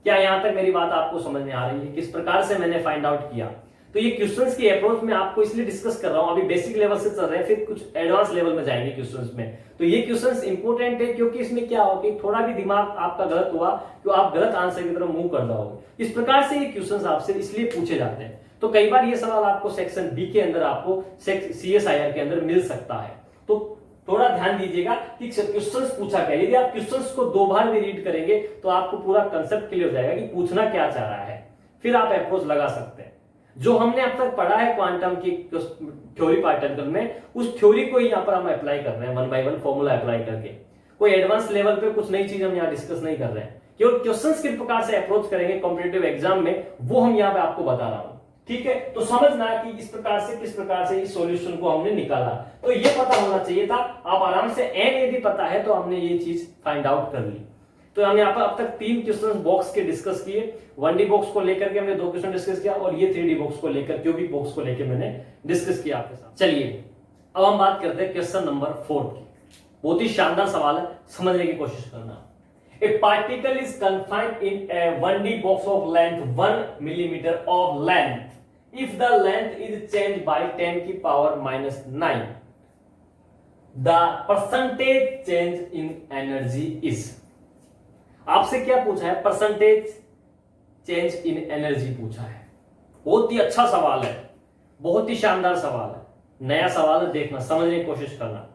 क्या यहां तक मेरी बात आपको समझ में आ रही है, किस प्रकार से मैंने फाइंड आउट किया। तो ये क्वेश्चंस की अप्रोच में आपको इसलिए डिस्कस कर रहा हूं, अभी बेसिक लेवल से चल रहे हैं, फिर कुछ एडवांस लेवल में जाएंगे क्वेश्चंस में। तो ये क्वेश्चंस इंपॉर्टेंट है क्योंकि इसमें क्या होगा कि थोड़ा भी दिमाग आपका गलत हुआ तो आप गलत आंसर की तरफ मूव कर जाओगे। इस प्रकार से ये क्वेश्चंस आपसे इसलिए पूछे जाते हैं। तो कई बार ये सवाल आपको सेक्शन बी के अंदर, आपको CSIR के अंदर मिल सकता है। तो थोड़ा ध्यान दीजिएगा कि क्वेश्चंस पूछा क्या। यदि आप क्वेश्चंस को 2 बार भी रीड करेंगे तो आपको पूरा कंसेप्ट क्लियर हो जाएगा कि पूछना क्या चाह रहा है, फिर आप अप्रोच लगा सकते हैं। जो हमने अब तक पढ़ा है क्वांटम की थ्योरी पार्टिकल में, उस थ्योरी को यहाँ पर हम अप्लाई कर रहे हैं 1 बाय 1 फॉर्मूला अप्लाई करके। कोई एडवांस लेवल पे कुछ नई चीज हम यहाँ डिस्कस नहीं कर रहे हैं, केवल क्वेश्चंस किस प्रकार से अप्रोच करेंगे कॉम्पिटिटिव एग्जाम में वो हम यहाँ पे आपको बता रहा हूँ। ठीक है, तो समझना कि इस प्रकार से किस प्रकार से इस सॉल्यूशन को हमने निकाला। तो ये पता होना चाहिए था, आप आराम से n यदि पता है तो हमने ये चीज फाइंड आउट कर ली। तो हमने यहाँ पर अब तक 3 क्वेश्चन बॉक्स के डिस्कस किए। 1D बॉक्स को लेकर के हमने 2 क्वेश्चन डिस्कस किया और ये 3D बॉक्स को लेकर क्यूबिक बॉक्स को लेकर मैंने डिस्कस किया आपके साथ। चलिए अब हम बात करते हैं क्वेश्चन नंबर 4 की। बहुत ही शानदार सवाल है, समझने की कोशिश करना। A particle is confined in a 1D box of length 1 millimeter of length. If the length is changed by 10 की power -9, the percentage change in energy is। आपसे क्या पूछा है, परसेंटेज चेंज इन एनर्जी पूछा है। बहुत ही अच्छा सवाल है, बहुत ही शानदार सवाल है, नया सवाल है। देखना, समझने की कोशिश करना,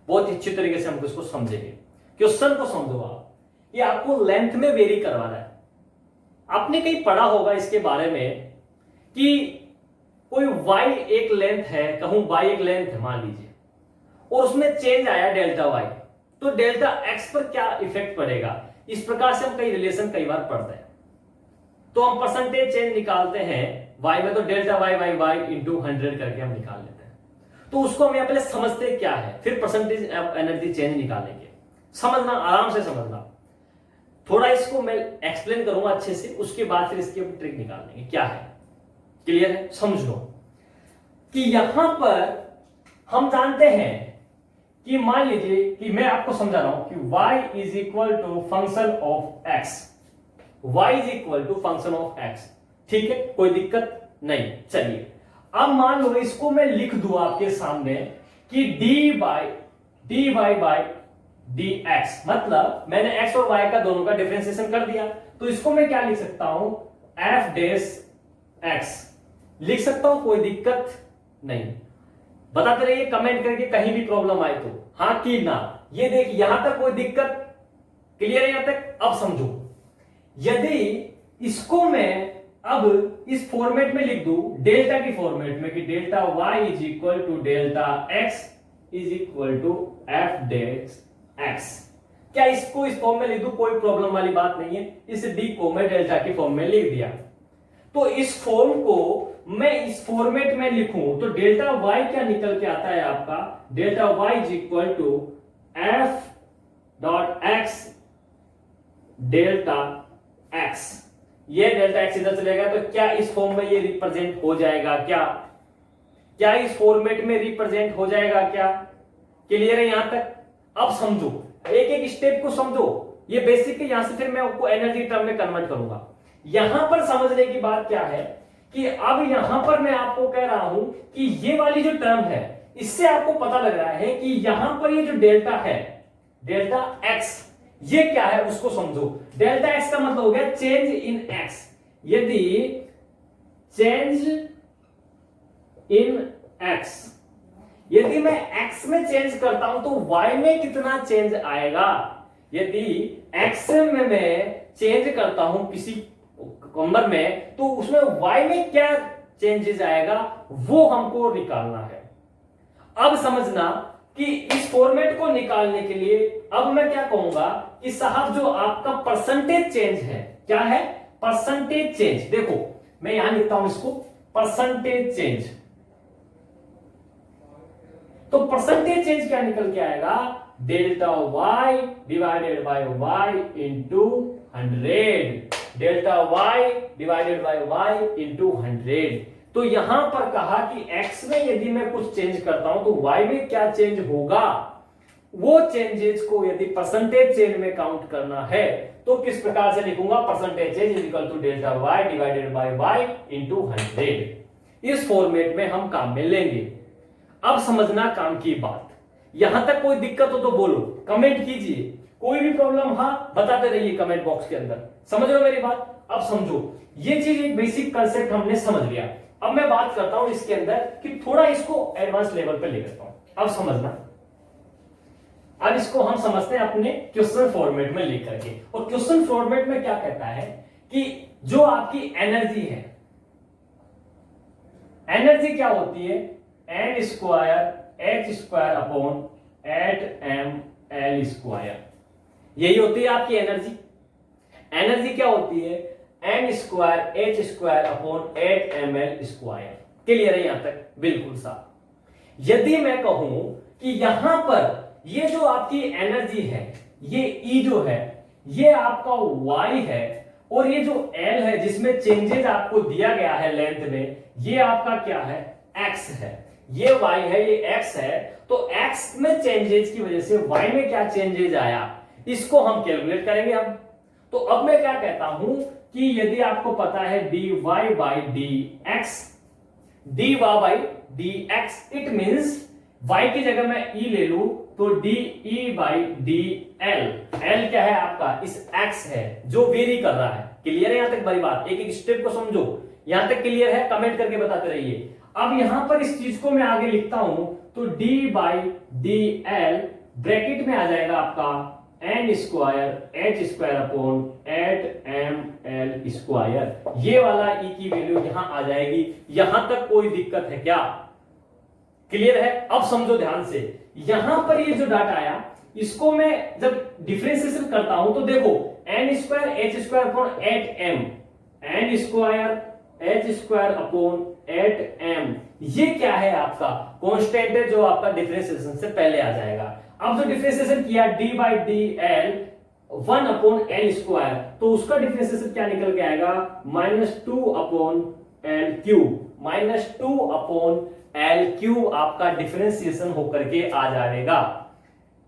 बहुत ही अच्छी तरीके से हम इसको समझेंगे। क्वेश्चन को समझो आप, ये आपको लेंथ में वेरी करवा रहा है। आपने कहीं पढ़ा होगा इसके बारे में कि कोई y एक लेंथ है, कहूं y एक लेंथ है मान लीजिए, और उसमें चेंज आया डेल्टा y, तो डेल्टा x पर क्या इफेक्ट पड़ेगा। इस प्रकार से हम कई रिलेशन कई बार पढ़ते हैं। तो हम परसेंटेज चेंज निकालते हैं y में, तो delta Y by Y into 100 करके हम निकाल लेते हैं। तो उसको हम यहाँ पहले समझते क्या है, फिर परसेंटेज एनर्जी चेंज निकालेंगे। समझना, आराम से समझना, थोड़ा इसको मैं एक्सप्लेन करूंगा अच्छे से, उसके बाद फिर इसकी ट्रिक निकाल लेंगे क्या है। क्लियर है? समझ लो कि यहां पर हम जानते हैं कि मान लीजिए कि मैं आपको समझा रहा हूं कि y is equal to function of x, y is equal to function of x। ठीक है, कोई दिक्कत नहीं। चलिए अब मान लो इसको मैं लिख दूं आपके सामने कि dy बाई dx, मतलब मैंने x और y का दोनों का डिफरेंशिएशन कर दिया, तो इसको मैं क्या लिख सकता हूं, f डैश x लिख सकता हूं, कोई दिक्कत नहीं। बताते रहिए कमेंट करके कहीं भी प्रॉब्लम आए तो, हाँ कि ना। ये देखिए यहां तक कोई दिक्कत क्लियर है यहां तक? अब समझो, यदि इसको मैं अब इस फॉर्मेट में लिख दूं, डेल्टा की फॉर्मेट में, कि delta y is equal to delta x is equal to f dash x, क्या इसको इस फॉर्म में लिख दूं? कोई प्रॉब्लम वाली बात नहीं है। इस d को मैं डेल्टा की फॉर्म में लिख दिया, तो इस फॉर्म को मैं इस फॉर्मेट में लिखूं तो डेल्टा y क्या निकल के आता है आपका, delta y is equal to f dot x delta x। ये डेल्टा x इधर चलेगा, तो क्या इस फॉर्म में ये रिप्रेजेंट हो जाएगा? क्या इस फॉर्मेट में रिप्रेजेंट हो जाएगा? क्या क्लियर है यहां तक? अब समझो, एक एक स्टेप को समझो, ये बेसिक है। यहां से फिर मैं आपको एनर्जी टर्म में कन्वर्ट करूंगा। यहां पर समझने की बात क्या है कि अब यहां पर मैं आपको कह रहा हूं कि ये वाली जो टर्म है, इससे आपको पता लग रहा है कि यहां पर ये जो डेल्टा है, डेल्टा x, ये क्या है उसको समझो। डेल्टा x का मतलब हो गया चेंज इन x। यदि चेंज इन x, यदि मैं x में चेंज करता हूं तो y में कितना चेंज आएगा। यदि x में मैं चेंज करता हूं किसी नंबर में, तो उसमें y में क्या चेंजेस आएगा वो हमको निकालना है। अब समझना कि इस फॉर्मेट को निकालने के लिए अब मैं क्या कहूंगा कि साहब जो आपका परसेंटेज चेंज है, क्या है, परसेंटेज चेंज। देखो मैं यहां लिखता हूं इसको, परसेंटेज चेंज। तो परसेंटेज चेंज क्या निकल के आएगा, delta y divided by y into 100, delta y divided by y into 100। तो यहां पर कहा कि x में यदि मैं कुछ चेंज करता हूं तो y में क्या चेंज होगा, वो चेंजेस को यदि परसेंटेज चेंज में काउंट करना है तो किस प्रकार से लिखूंगा, percentage change is equal to delta y divided by y into 100। इस फॉर्मेट में हम काम में लेंगे। अब समझना काम की बात, यहां तक कोई दिक्कत हो तो बोलो, कमेंट कीजिए, कोई भी प्रॉब्लम हाँ बताते रहिए कमेंट बॉक्स के अंदर। समझ लो मेरी बात? अब समझो, ये चीज एक बेसिक कंसेप्ट हमने समझ लिया। अब मैं बात करता हूं इसके अंदर कि थोड़ा इसको एडवांस लेवल पे ले करता हूं। अब समझना, अब इसको हम समझते हैं अपने क्वेश्चन फॉर्मेट में लेकर के। और क्वेश्चन फॉर्मेट में क्या कहता है कि जो आपकी एनर्जी है, एनर्जी क्या होती है, N square H square upon 8ml square, यही होती है आपकी एनर्जी। एनर्जी क्या होती है, N square H square upon 8ml square. Clear है यहां तक? बिल्कुल साहब। यदि मैं कहूं कि यहां पर ये जो आपकी एनर्जी है, ये E जो है ये आपका Y है, और ये जो L है जिसमें चेंजेस आपको दिया गया है लेंथ में, ये आपका क्या है, X है। ये Y है, ये X है। तो X में चेंजेस की वजह से Y में क्या चेंजेस आया, इसको हम कैलकुलेट करेंगे अब। तो अब मैं क्या कहता हूं कि यदि आपको पता है dy by dx, dy by dx, it means y की जगह मैं e ले लूं तो de बाई dl। l क्या है आपका, इस x है जो वेरी कर रहा है। क्लियर है यहां तक बड़ी बात? एक एक स्टेप को समझो। यहां तक क्लियर है? कमेंट करके बताते रहिए। अब यहां पर इस चीज को मैं आगे लिखता हूं तो d बाई dl ब्रैकेट में आ जाएगा आपका N square H square upon 8ml square. ये वाला ई की वैल्यू यहां आ जाएगी। यहां तक कोई दिक्कत है क्या? क्लियर है? अब समझो ध्यान से, यहां पर ये जो डाटा आया इसको मैं जब डिफरेंशिएशन करता हूं तो देखो N square H square upon 8m, N square H square upon 8m, ये क्या है आपका कांस्टेंट है जो आपका डिफरेंशिएशन से पहले आ जाएगा। अब जो डिफरेंशिएशन किया d by D L 1 upon L square, तो उसका डिफरेंशिएशन क्या निकल के आएगा -2 upon L cube, -2 upon L cube आपका डिफरेंशिएशन होकर के आ जाएगा।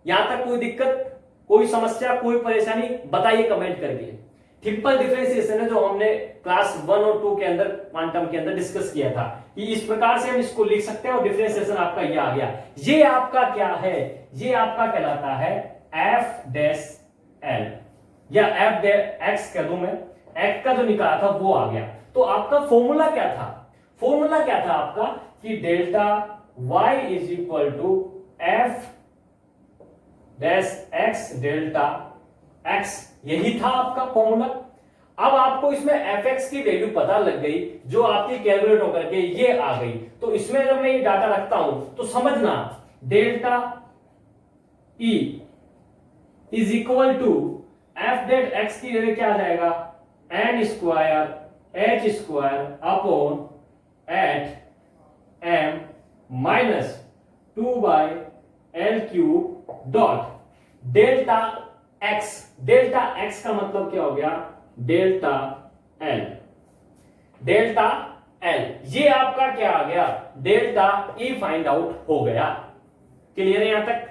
यहां तक कोई दिक्कत, कोई समस्या, कोई परेशानी बताइए कमेंट करके। ट्रिपल डिफरेंशिएशन है जो हमने क्लास 1 और 2 के अंदर क्वांटम के अंदर डिस्कस किया था कि इस प्रकार से हम इसको लिख सकते हैं और डिफरेंशिएशन आपका ये आ गया। ये आपका क्या है, ये आपका कहलाता है एफ डैश एल या एफ एक्स कह दूं मैं, एक्स का जो निकाला था वो आ गया। तो आपका फॉर्मूला क्या था, फॉर्मूला क्या था आपका कि delta y is equal to F dash X delta X, यही था आपका फॉर्मूला। अब आपको इसमें एफ एक्स की वैल्यू पता लग गई जो आपकी कैलकुलेट होकर के ये आ गई। तो इसमें जब मैं ये डाटा रखता हूं तो समझना delta E is equal to F dash X की जगह क्या आ जाएगा N square H square upon 8m minus 2 by L cube dot delta X. Delta X का मतलब क्या हो गया डेल्टा एल, डेल्टा एल ये आपका क्या आ गया डेल्टा ई फाइंड आउट हो गया। क्लियर है यहां तक,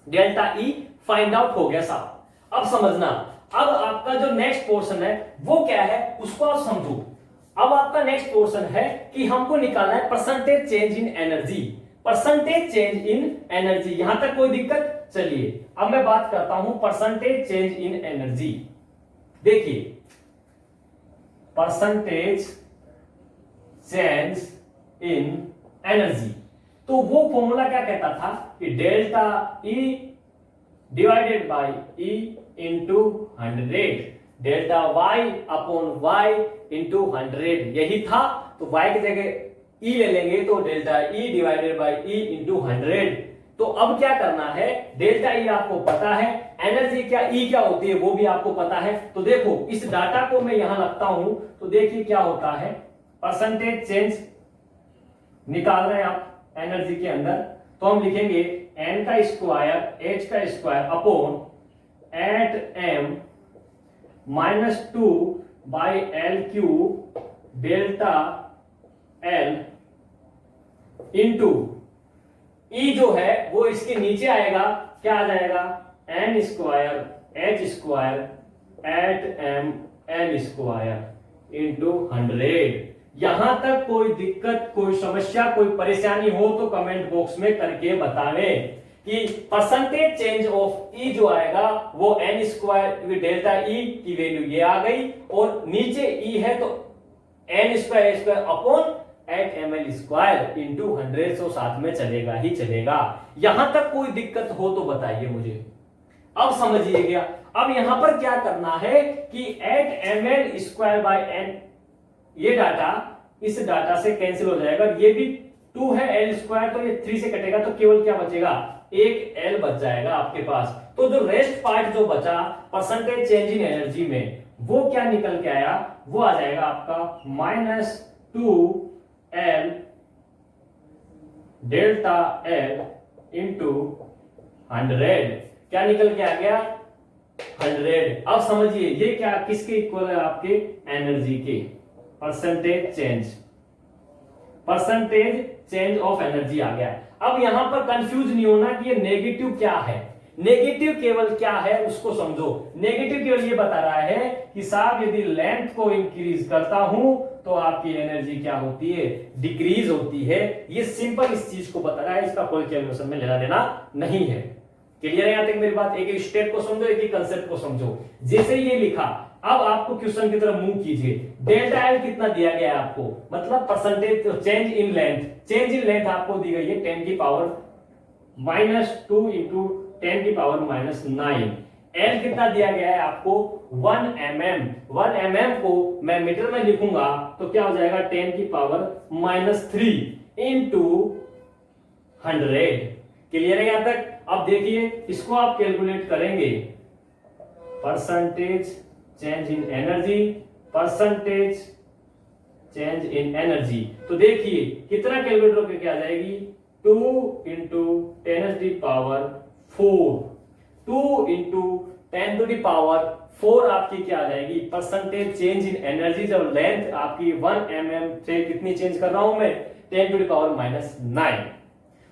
डेल्टा ई फाइंड आउट हो गया साहब। अब समझना, अब आपका जो नेक्स्ट पोर्शन है वो क्या है उसको आप समझो। अब आपका नेक्स्ट पोर्शन है कि हमको निकालना है percentage change in energy, percentage change in energy. यहां तक कोई दिक्कत? चलिए अब मैं बात करता हूं परसेंटेज चेंज इन एनर्जी। देखिए परसेंटेज चेंज इन एनर्जी, तो वो फॉर्मूला क्या कहता था कि delta E divided by E into 100, delta Y upon Y into 100, यही था। तो वाई की जगह ई ले लेंगे तो delta E divided by E into 100। तो अब क्या करना है, डेल्टा ई आपको पता है, एनर्जी क्या ई क्या होती है वो भी आपको पता है। तो देखो इस डाटा को मैं यहां रखता हूं तो देखिए क्या होता है, परसेंटेज चेंज निकाल रहे हैं आप एनर्जी के अंदर, तो हम लिखेंगे एन का स्क्वायर एच का square upon 8m minus 2 by L cube delta L into E जो है वो इसके नीचे आएगा, क्या आ जाएगा N square H square 8m L square into 100। यहां तक कोई दिक्कत, कोई समस्या, कोई परेशानी हो तो कमेंट बॉक्स में करके बतावें कि परसेंटेज चेंज ऑफ ई जो आएगा वो एन स्क्वायर डेल्टा ई की वैल्यू ये आ गई और नीचे ई है तो N square upon 8ml square into 100, so साथ में चलेगा ही चलेगा। यहां तक कोई दिक्कत हो तो बताइए मुझे। अब समझिएगा, अब यहां पर क्या करना है कि 8ml स्क्वायर बाय n, ये डाटा इस डाटा से कैंसिल हो जाएगा, ये भी 2 है एल स्क्वायर तो ये 3 से कटेगा तो केवल क्या बचेगा एक एल बच जाएगा आपके पास। तो जो रेस्ट पार्ट जो बचा परसेंटेज चेंज इन एनर्जी में वो क्या निकल के आया, वो आ जाएगा आपका -2l डेल्टा एल इंटू 100, क्या निकल के आ गया 100। अब समझिए ये क्या किसके इक्वल है, आपके एनर्जी के, परसेंटेज चेंज ऑफ एनर्जी आ गया। अब यहां पर कंफ्यूज नहीं होना कि ये नेगेटिव क्या है, नेगेटिव केवल क्या है उसको समझो। नेगेटिव केवल ये बता रहा है कि साहब यदि लेंथ को इंक्रीज करता हूं तो आपकी एनर्जी क्या होती है, डिक्रीज होती है। ये सिंपल इस चीज को बता रहा है, इसका कोई कैलकुलेशन में लेना देना नहीं है। क्लियर है यहां तक मेरी बात? एक एक स्टेप को समझो, एक एक कंसेप्ट को समझो। जैसे ये लिखा, अब आपको क्वेश्चन की तरफ मूव कीजिए। डेल्टा एल कितना दिया गया है आपको, मतलब percentage change in length, change in length आपको दी गई है 10 की पावर -2 इंटू 10 की पावर -9। एल कितना दिया गया है आपको 1 mm। 1 mm को मैं मीटर में लिखूंगा तो क्या हो जाएगा 10 की पावर -3 इंटू 100। क्लियर है यहां तक? अब देखिए इसको आप कैलकुलेट करेंगे percentage change in energy, percentage change in energy. तो देखिए कितना कैलकुलेटर पे क्या आ जाएगी, 2 इंटू 10⁴, 2 इंटू 10⁴ आपकी क्या आ जाएगी, परसेंटेज चेंज इन एनर्जी। जब लेंथ आपकी 1 mm से कितनी चेंज कर रहा हूं मैं, 10⁻⁹।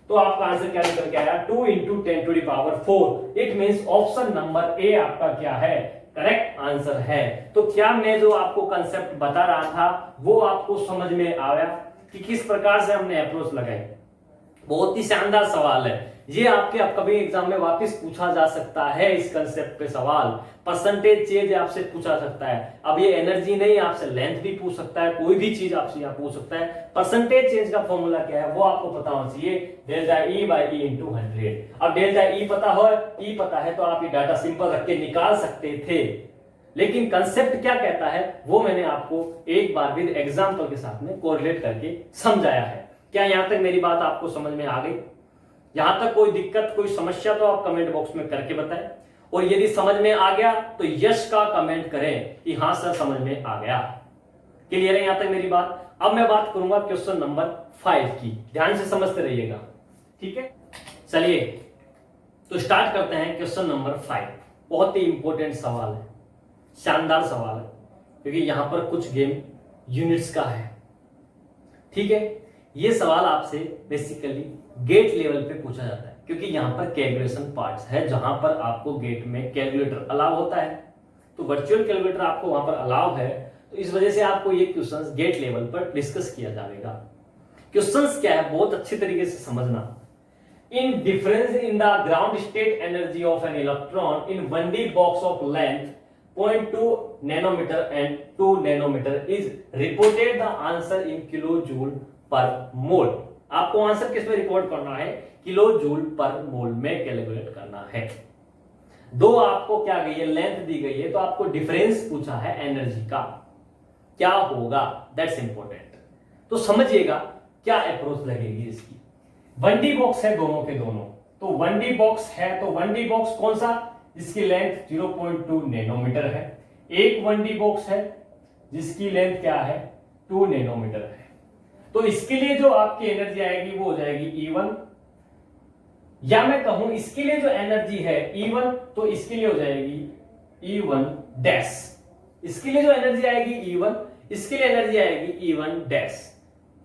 तो आपका आंसर क्या निकल के आया, 2 into 10⁴। It means option number A आपका क्या है, करेक्ट आंसर है। तो क्या मैं जो आपको कंसेप्ट बता रहा था वो आपको समझ में आया कि किस प्रकार से हमने अप्रोच लगाई। बहुत ही शानदार सवाल है ये, आपके अपकमिंग एग्जाम में वापस पूछा जा सकता है। इस कंसेप्ट पे सवाल परसेंटेज चेंज आपसे पूछा सकता है। अब ये एनर्जी नहीं, आपसे लेंथ भी पूछ सकता है, कोई भी चीज आपसे यहाँ पूछ सकता है। परसेंटेज चेंज का फॉर्मूला क्या है वो आपको पता होना चाहिए, delta E by E into 100। अब डेल्टा ई पता हो, ई पता है तो आप ये डाटा सिंपल रख के निकाल सकते थे, लेकिन कंसेप्ट क्या कहता है वो मैंने आपको एक बार विद एग्जाम्पल के साथ में कोरिलेट करके समझाया है। क्या यहां तक मेरी बात आपको समझ में आ गई? यहां तक कोई दिक्कत कोई समस्या तो आप कमेंट बॉक्स में करके बताएं, और यदि समझ में आ गया तो यस का कमेंट करें कि हां सर समझ में आ गया। क्लियर है यहां तक मेरी बात? अब मैं बात करूंगा क्वेश्चन नंबर 5 की, ध्यान से समझते रहिएगा, ठीक है। चलिए तो स्टार्ट करते हैं क्वेश्चन नंबर 5। बहुत ही इंपॉर्टेंट सवाल है, शानदार सवाल है, क्योंकि यहां पर कुछ गेम यूनिट्स का है, ठीक है। ये सवाल आपसे बेसिकली गेट लेवल पे पूछा जाता है, क्योंकि यहां पर कैलकुलेशन पार्ट्स है जहां पर आपको गेट में कैलकुलेटर अलाउ होता है। तो वर्चुअल कैलकुलेटर आपको वहां पर अलाउ है, तो इस वजह से आपको ये क्वेश्चंस गेट लेवल पर डिस्कस किया जाएगा। क्वेश्चंस क्या है बहुत अच्छी तरीके से समझना। In difference in the ground state energy of an electron in 1D box of length 0.2 nanometre and 2 nanometre is reported the answer in kilo joule per mole. आपको आंसर किस में रिपोर्ट करना है, किलो जूल पर मोल में calculate करना है। दो आपको क्या गई है, लेंथ दी गई है, तो आपको डिफरेंस पूछा है एनर्जी का, क्या होगा, दैट्स इंपॉर्टेंट। तो समझिएगा क्या अप्रोच लगेगी इसकी। 1D बॉक्स है दोनों के दोनों, तो 1D बॉक्स है तो 1D बॉक्स कौन सा, जिसकी लेंथ 0.2 नैनोमीटर है। एक 1D बॉक्स है जिसकी लेंथ क्या है, 2 नैनोमीटर है। तो इसके लिए जो आपकी एनर्जी आएगी वो हो जाएगी E1, या मैं कहूं इसके लिए जो एनर्जी है E1 तो इसके लिए हो जाएगी E1 डैश। इसके लिए जो एनर्जी आएगी E1, इसके लिए एनर्जी आएगी E1 डैश।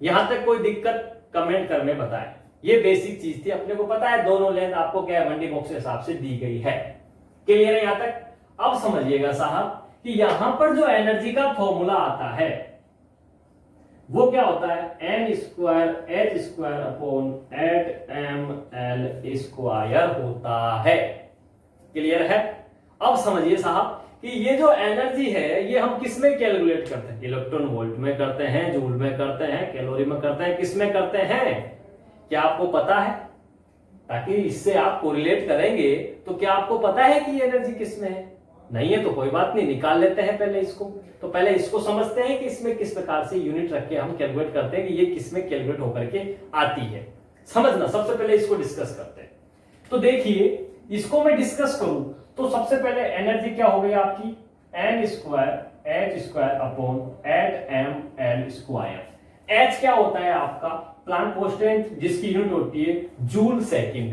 यहां तक कोई दिक्कत कमेंट कर में बताएं। ये बेसिक चीज थी, अपने को पता है दोनों लेंथ आपको क्या है 1D बॉक्स के हिसाब से दी गई है। क्लियर है यहां तक? अब समझिएगा साहब कि यहां पर जो एनर्जी का फॉर्मूला आता है वो क्या होता है, n² h²/8ml² होता है। क्लियर है? अब समझिए साहब कि ये जो एनर्जी है ये हम किस में कैलकुलेट करते हैं, इलेक्ट्रॉन वोल्ट में करते हैं, जूल में करते हैं, कैलोरी में करते हैं, किस में करते हैं, क्या आपको पता है? ताकि इससे आप कोरिलेट करेंगे तो क्या आपको पता है कि ये एनर्जी किस में है? नहीं है तो कोई बात नहीं, निकाल लेते हैं पहले इसको। तो पहले इसको समझते हैं कि इसमें किस प्रकार से यूनिट रख के हम कैलकुलेट करते हैं कि ये किस में कैलकुलेट होकर के आती है। समझना, सबसे पहले इसको डिस्कस करते हैं। तो देखिए इसको मैं डिस्कस करूं तो सबसे पहले एनर्जी क्या हो गई आपकी, n²h²/8ml²। h क्या होता है आपका, प्लांक कांस्टेंट, जिसकी यूनिट होती है जूल सेकंड।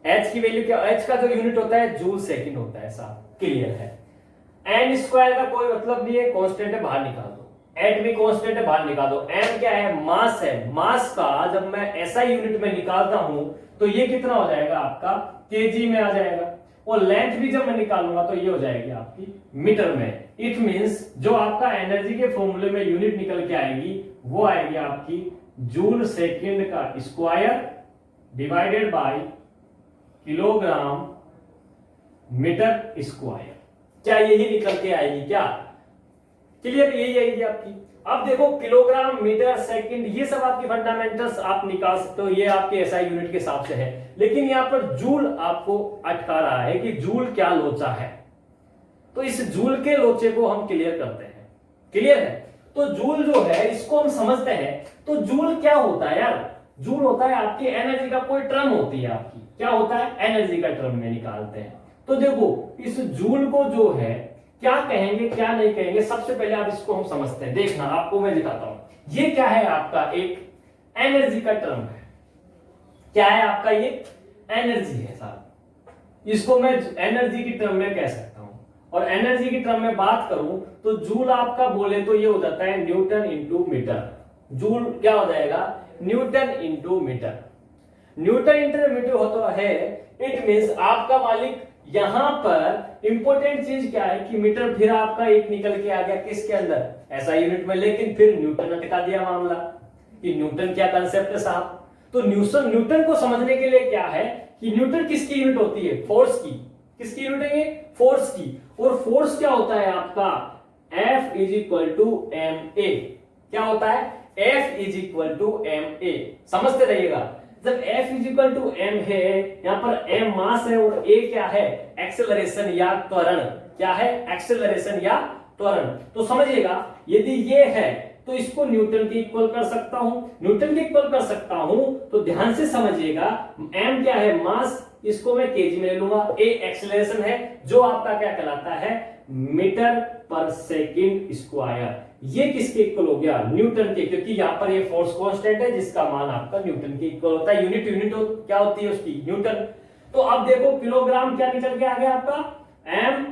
h की वैल्यू क्या, h का जो यूनिट होता है जूल सेकंड होता है साहब। क्लियर है? n² का कोई मतलब नहीं है, कांस्टेंट है, बाहर निकाल दो। h भी कांस्टेंट है, बाहर निकाल दो। m क्या है, मास है। मास का जब मैं ऐसा यूनिट में निकालता हूं तो ये कितना हो जाएगा आपका, केजी में आ जाएगा। और लेंथ भी जब मैं निकालूंगा तो ये हो जाएगी आपकी मीटर में। इट मींस जो आपका एनर्जी के फॉर्मूले में यूनिट निकल के आएगी वो आएगी आपकी जूल सेकंड का square divided by kilogram metre square. क्या यही निकल के आएगी क्या? क्लियर? यही आएगी आपकी। अब देखो किलोग्राम मीटर सेकंड ये सब आपकी फंडामेंटल्स आप निकाल सकते हो, ये आपके एसआई यूनिट के हिसाब से है। लेकिन यहां पर जूल आपको अटका रहा है कि जूल क्या लोचा है। तो इस जूल के लोचे को हम क्लियर करते हैं। क्लियर है? तो जूल जो है इसको हम समझते हैं। तो जूल क्या होता है यार, जूल होता है आपकी एनर्जी का कोई टर्म होती है आपकी, क्या होता है, एनर्जी का टर्म में निकालते हैं। तो देखो इस जूल को जो है क्या कहेंगे क्या नहीं कहेंगे, सबसे पहले आप इसको हम समझते हैं। देखना आपको मैं दिखाता हूं, ये क्या है आपका एक एनर्जी का टर्म है। क्या है आपका ये एनर्जी है साहब, इसको मैं एनर्जी की टर्म में कह सकता हूं। और एनर्जी की टर्म में बात करूं तो जूल आपका बोले तो ये हो जाता है न्यूटन इंटू मीटर। जूल क्या हो जाएगा newton into metre. Newton into metre होता है, इट मींस आपका मालिक यहां पर इंपॉर्टेंट चीज क्या है कि मीटर फिर आपका एक निकल के आ गया किसके अंदर ऐसा यूनिट में, लेकिन फिर न्यूटन अटका दिया मामला कि न्यूटन क्या कंसेप्ट है साहब। तो न्यूटन को समझने के लिए क्या है कि न्यूटन किसकी यूनिट होती है फोर्स की। किसकी यूनिट है ये फोर्स की। और फोर्स क्या होता है आपका F is equal to M A. क्या होता है F is equal to M A, समझते रहिएगा। जब F is equal to M है, यहां पर m मास है और a क्या है एक्सेलरेशन या त्वरण। क्या है एक्सेलरेशन या त्वरण। तो समझिएगा यदि ये है तो इसको न्यूटन के इक्वल कर सकता हूं, न्यूटन के इक्वल कर सकता हूं। तो ध्यान से समझिएगा m क्या है मास, इसको मैं केजी में ले लूंगा। a एक्सेलरेशन है जो आपका क्या कहलाता है मीटर पर सेकंड स्क्वायर। ये किसके इक्वल हो गया न्यूटन के, क्योंकि यहां पर ये फोर्स कांस्टेंट है जिसका मान आपका न्यूटन के इक्वल होता है। यूनिट क्या होती है उसकी न्यूटन। तो अब देखो किलोग्राम क्या निकल के आ गया आपका m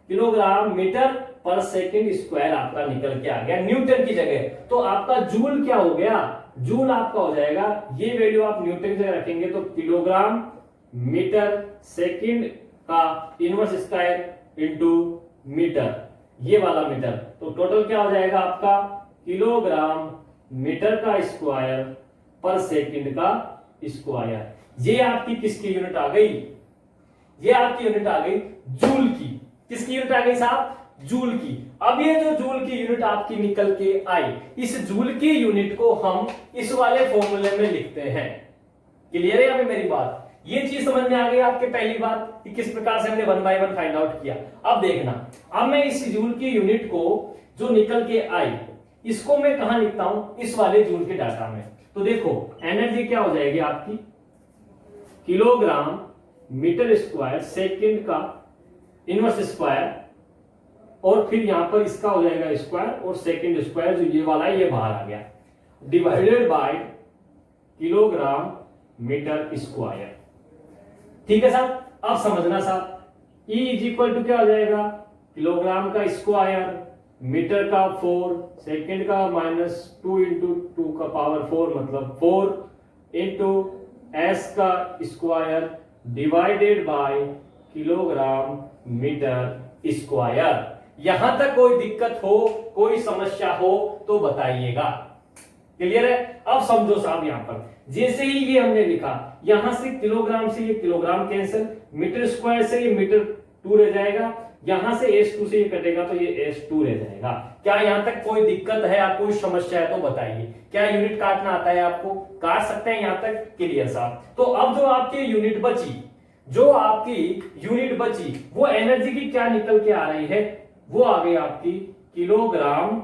किलोग्राम मीटर पर सेकंड स्क्वायर आपका निकल के आ गया न्यूटन की जगह। तो आपका जूल क्या हो गया, जूल आपका हो जाएगा, ये वैल्यू आप न्यूटन की जगह रखेंगे तो किलोग्राम मीटर सेकंड का इनवर्स स्क्वायर इनटू मीटर, ये वाला मीटर। तो टोटल क्या हो जाएगा आपका किलोग्राम मीटर का स्क्वायर पर सेकंड का स्क्वायर। ये आपकी किसकी यूनिट आ गई, ये आपकी यूनिट आ गई जूल की। किसकी यूनिट आ गई साहब जूल की। अब ये जो जूल की यूनिट आपकी निकल के आई, इस जूल की यूनिट को हम इस वाले फॉर्मूले में लिखते हैं। क्लियर है यहाँ पे मेरी बात, ये चीज समझ में आ गई आपके पहली बात कि किस प्रकार से हमने 1 बाय 1 फाइंड आउट किया। अब देखना, अब मैं इस जूल की यूनिट को जो निकल के आई इसको मैं कहां लिखता हूं इस वाले जूल के डाटा में। तो देखो एनर्जी क्या हो जाएगी आपकी किलोग्राम मीटर स्क्वायर सेकंड का इनवर्स स्क्वायर, और फिर यहां पर इसका हो जाएगा स्क्वायर और सेकंड स्क्वायर जो ये वाला है ये बाहर आ गया, divided by kilogram metre square. ठीक है साहब, अब समझना साहब E इज इक्वल टू क्या हो जाएगा किलोग्राम का स्क्वायर मीटर का 4 सेकंड का -2 इंटू 2 का पावर 4 मतलब 4 इंटू S का square divided by kilogram metre square. यहां तक कोई दिक्कत हो कोई समस्या हो तो बताइएगा। क्लियर है। अब समझो साहब यहां पर जैसे ही ये हमने लिखा यहां से किलोग्राम से ये किलोग्राम कैंसिल, मीटर स्क्वायर से ये मीटर 2 रह जाएगा, यहां से S2 से ये कटेगा तो ये S2 रह जाएगा। क्या यहां तक कोई दिक्कत है या कोई समस्या है तो बताइए। क्या यूनिट काटना आता है आपको, काट सकते हैं यहां तक। क्लियर साहब। तो अब जो आपकी यूनिट बची, जो आपकी यूनिट बची वो एनर्जी की क्या निकल के आ रही है, वो आ गई आपकी किलोग्राम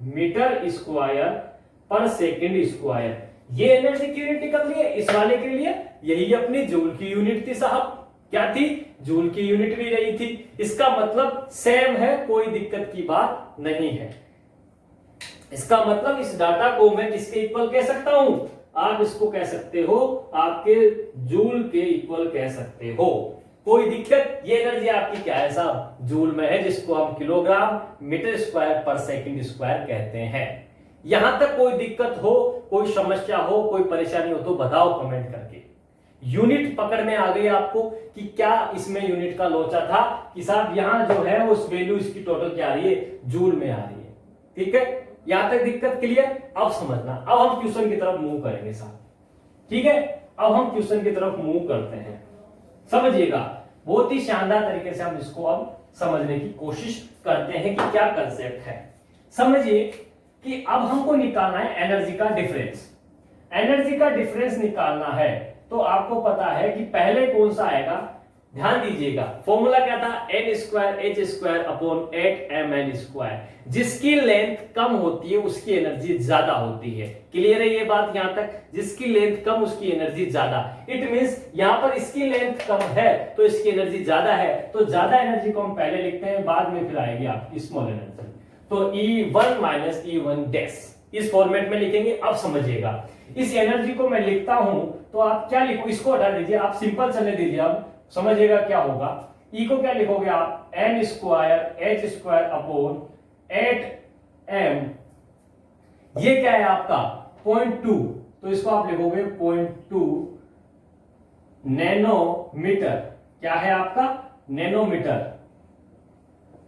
मीटर स्क्वायर पर सेकंड स्क्वायर। ये एनर्जी की यूनिट निकल रही है इस वाले के लिए, यही अपनी जूल की यूनिट थी साहब। क्या थी जूल की यूनिट भी रही थी। इसका मतलब सेम है, कोई दिक्कत की बात नहीं है। इसका मतलब इस डाटा को मैं किसके इक्वल कह सकता हूं, आप इसको कह सकते हो आपके जूल के इक्वल कह सकते हो, कोई दिक्कत। ये एनर्जी आपकी क्या है साहब जूल में है, जिसको हम किलोग्राम मीटर स्क्वायर पर सेकंड स्क्वायर कहते हैं। यहां तक कोई दिक्कत हो कोई समस्या हो कोई परेशानी हो तो बताओ कमेंट करके। यूनिट पकड़ में आ गई आपको कि क्या इसमें यूनिट का लोचा था कि साहब यहां जो है उस वैल्यू इसकी टोटल क्या आ रही है जूल में आ रही है। ठीक है, यहां तक दिक्कत क्लियर। अब समझना, अब हम क्वेश्चन की तरफ मूव करेंगे साहब। ठीक है, अब हम क्वेश्चन की तरफ मूव करते हैं। समझिएगा बहुत ही शानदार तरीके से हम इसको अब समझने की कोशिश करते हैं कि क्या कंसेप्ट है। समझिए कि अब हमको निकालना है एनर्जी का डिफरेंस। एनर्जी का डिफरेंस निकालना है तो आपको पता है कि पहले कौन सा आएगा, ध्यान दीजिएगा, फॉर्मूला क्या था, N square H square upon 8mn square. जिसकी लेंथ कम होती है उसकी एनर्जी ज्यादा होती है। क्लियर है ये बात यहां तक? जिसकी लेंथ कम उसकी एनर्जी ज्यादा। इट मींस यहां पर इसकी लेंथ कम है तो इसकी एनर्जी ज्यादा है, तो ज्यादा एनर्जी को हम पहले लिखते हैं, बाद में फिर आएगी आपकी स्मॉल एनर्जी। तो E1 माइनस E1 डैश इस फॉर्मेट में लिखेंगे। अब समझिएगा, इस एनर्जी को मैं लिखता हूं तो आप क्या लिखो, इसको हटा दीजिए, आप सिंपल चलने दीजिए। अब समझिएगा क्या होगा, E को क्या लिखोगे आप, N square H square upon 8m, ये क्या है आपका 0.2, तो इसको आप लिखोगे 0.2 नैनोमीटर। क्या है आपका, नैनोमीटर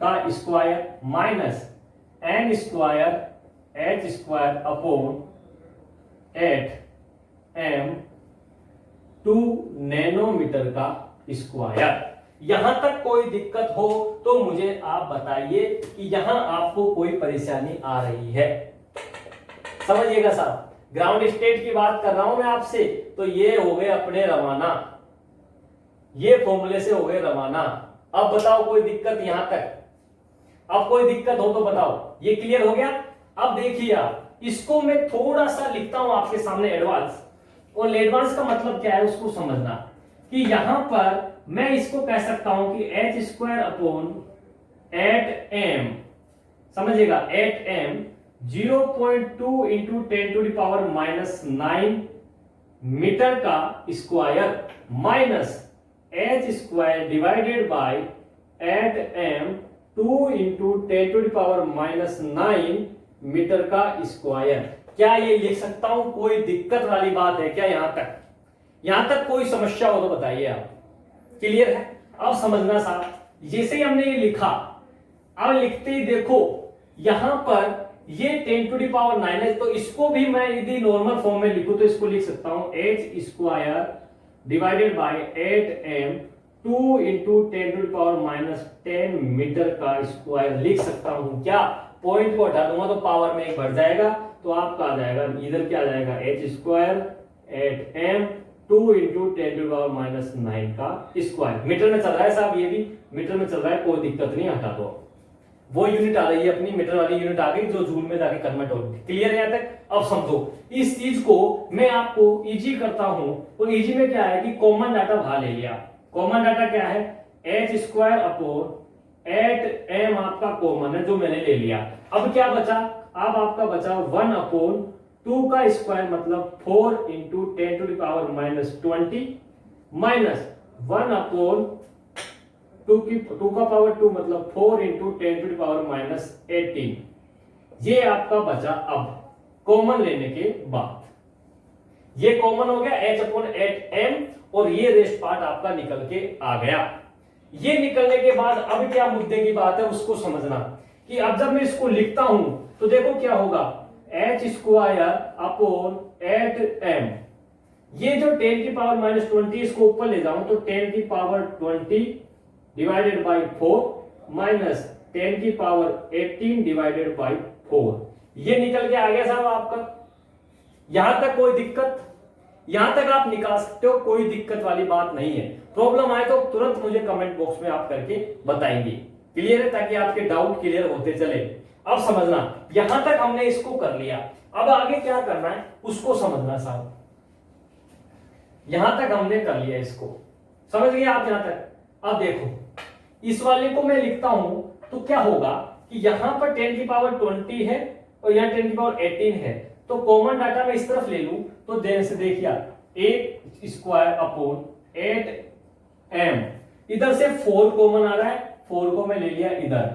का square minus N square H square upon 8m 2 nanometre का स्क्वायर। यहां तक कोई दिक्कत हो तो मुझे आप बताइए कि यहां आपको कोई परेशानी आ रही है। समझिएगा साहब, ग्राउंड स्टेट की बात कर रहा हूं मैं आपसे, तो ये हो गए अपने रवाना, ये फॉर्मूले से हो गए रवाना। अब बताओ कोई दिक्कत यहां तक? अब कोई दिक्कत हो तो बताओ। ये क्लियर हो गया? अब देखिए आप, इसको मैं थोड़ा सा लिखता हूं आपके सामने एडवांस, और एडवांस का मतलब क्या है उसको समझना, कि यहां पर मैं इसको कह सकता हूं कि एच स्क्वायर अपॉन 8m, समझिएगा 8m 0.2 into 10 to the power minus 9 metre का square minus H square divided by 8m 2 into 10 to the power minus 9 metre का स्क्वायर। क्या ये लिख सकता हूं? कोई दिक्कत वाली बात है क्या यहां तक? यहां तक कोई समस्या हो तो बताइए आप। क्लियर है? अब समझना साहब, जैसे ही हमने ये लिखा, अब लिखते ही देखो यहां पर ये 10 टू द पावर 9 है, तो इसको भी मैं यदि नॉर्मल फॉर्म में लिखूं तो इसको लिख सकता हूं H square divided by 8m 2 into 10 to the power minus 10 metre का स्क्वायर लिख सकता हूं। क्या पॉइंट को हटा दूंगा तो पावर में एक बढ़ जाएगा, तो आपका आ जाएगा इधर क्या आ जाएगा, H square 8m 2 into 10 to power minus 9 का स्क्वायर। मीटर में चल रहा है साहब, ये भी मीटर में चल रहा है, कोई दिक्कत नहीं, हटा दो। वो यूनिट आ रही है अपनी, मीटर वाली यूनिट आ गई जो जूल में जाके कन्वर्ट होगी। क्लियर है यहां तक? अब समझो, इस चीज को मैं आपको इजी करता हूं, और इजी में क्या है कि कॉमन डाटा बाहर ले लिया। कॉमन डाटा क्या है, एच स्क्वायर अपॉन 8m आपका कॉमन है जो मैंने ले लिया। अब क्या बचा, अब आपका बचा 1 अपॉन 2 का स्क्वायर मतलब 4 into 10 to the power minus 20 minus 1 upon 2 का पावर 2 मतलब 4 into 10 to the power minus 18। ये आपका बचा अब कॉमन लेने के बाद। ये कॉमन हो गया h अपॉन 8m, और ये रेस्ट पार्ट आपका निकल के आ गया। ये निकलने के बाद अब क्या मुद्दे की बात है उसको समझना, कि अब जब मैं इसको लिखता हूं तो देखो क्या होगा, एच स्क्वायर अपॉन 8m, ये जो 10 की पावर माइनस 20 इसको ऊपर ले जाऊं तो 10 की पावर 20 डिवाइडेड बाई 4 माइनस 10 की पावर 18 डिवाइडेड बाई 4, ये निकल के आ गया साहब आपका। यहां तक कोई दिक्कत? यहां तक आप निकाल सकते हो, कोई दिक्कत वाली बात नहीं है। प्रॉब्लम आए तो तुरंत मुझे कमेंट बॉक्स में आप करके बताएंगे। क्लियर है? ताकि आपके डाउट क्लियर होते चले। अब समझना, यहां तक हमने इसको कर लिया, अब आगे क्या करना है उसको समझना साहब। यहां तक हमने कर लिया, इसको समझ गए आप यहां तक? अब देखो, इस वाले को मैं लिखता हूं तो क्या होगा कि यहां पर 10 की पावर 20 है और यहां 10 की पावर 18 है, तो कॉमन डाटा मैं इस तरफ ले लूं तो देन से देखिए 8 स्क्वायर अपॉन 8m, इधर से 4 कॉमन आ रहा है, 4 को मैं ले लिया इधर,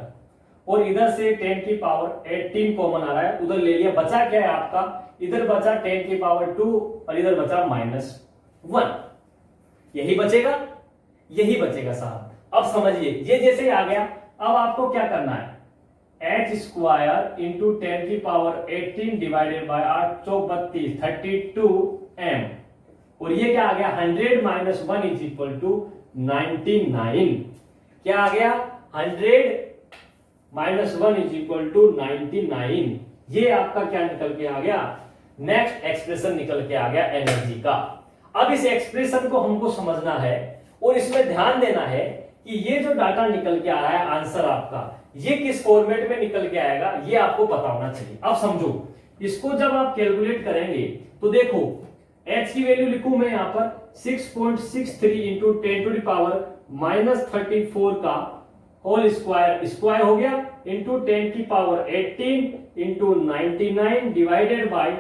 और इधर से 10 की पावर 18 कॉमन आ रहा है, उधर ले लिया। बचा क्या है आपका, इधर बचा 10 की पावर 2 और इधर बचा -1, यही बचेगा, यही बचेगा साहब। अब समझिए, ये जैसे आ गया, अब आपको क्या करना है, एच स्क्वायर इंटू 10 की power 18 divided by 8 Chowk 32 32m, और ये क्या आ गया 100 माइनस 1 इज इक्वल टू 99। क्या आ गया, 100 माइनस 1 इज इक्वल टू 99। ये आपका क्या निकल के आ गया, नेक्स्ट एक्सप्रेशन निकल के आ गया एनर्जी का। अब इस एक्सप्रेशन को हमको समझना है, और इसमें ध्यान देना है कि ये जो डाटा निकल के आ रहा है आंसर आपका, ये किस फॉर्मेट में निकल के आएगा ये आपको पता होना चाहिए। अब समझो, इसको जब आप कैलकुलेट करेंगे तो देखो h की वैल्यू लिखूं मैं यहां पर 6.63 इंटू 10 टू द पावर -34 का होल स्क्वायर हो गया इंटू 10 की power 18 into 99 divided by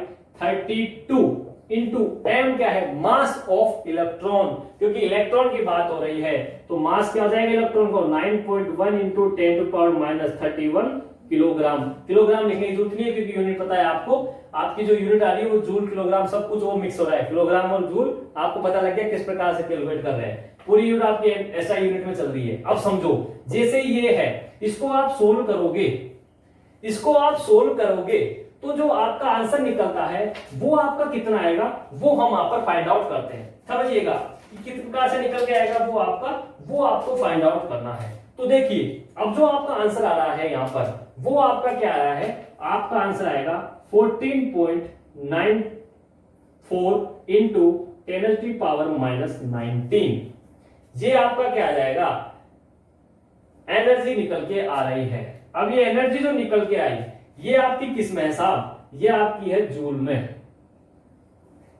32 into m क्या है, मास ऑफ इलेक्ट्रॉन, क्योंकि इलेक्ट्रॉन की बात हो रही है तो मास क्या हो जाएगा इलेक्ट्रॉन को 9.1 into 10 to power -31 kilogram. Kilogram लिखने की जरूरत नहीं है क्योंकि यूनिट पता है आपको, आपकी जो यूनिट आ रही है वो जूल किलोग्राम सब कुछ वो मिक्स हो रहा है, किलोग्राम और जूल आपको पता लग गया किस प्रकार से कैलकुलेट कर रहे हैं, पूरी यूनिट आपकी ऐसा यूनिट में चल रही है। अब समझो, जैसे ये है इसको आप सोल्व करोगे, इसको आप सोल्व करोगे तो जो आपका आंसर निकलता है वो आपका कितना आएगा वो हम यहाँ पर फाइंड आउट करते हैं। समझिएगा कि किस प्रकार से निकल के आएगा वो आपको फाइंड आउट करना है। तो देखिए अब जो आपका आंसर आ रहा है यहाँ पर वो आपका क्या आ रहा है, आपका आंसर आएगा 14.94 इंटू 10 की पावर -19। ये आपका क्या आ जाएगा, एनर्जी निकल के आ रही है। अब ये एनर्जी जो निकल के आई ये आपकी किस में है साहब, ये आपकी है जूल में।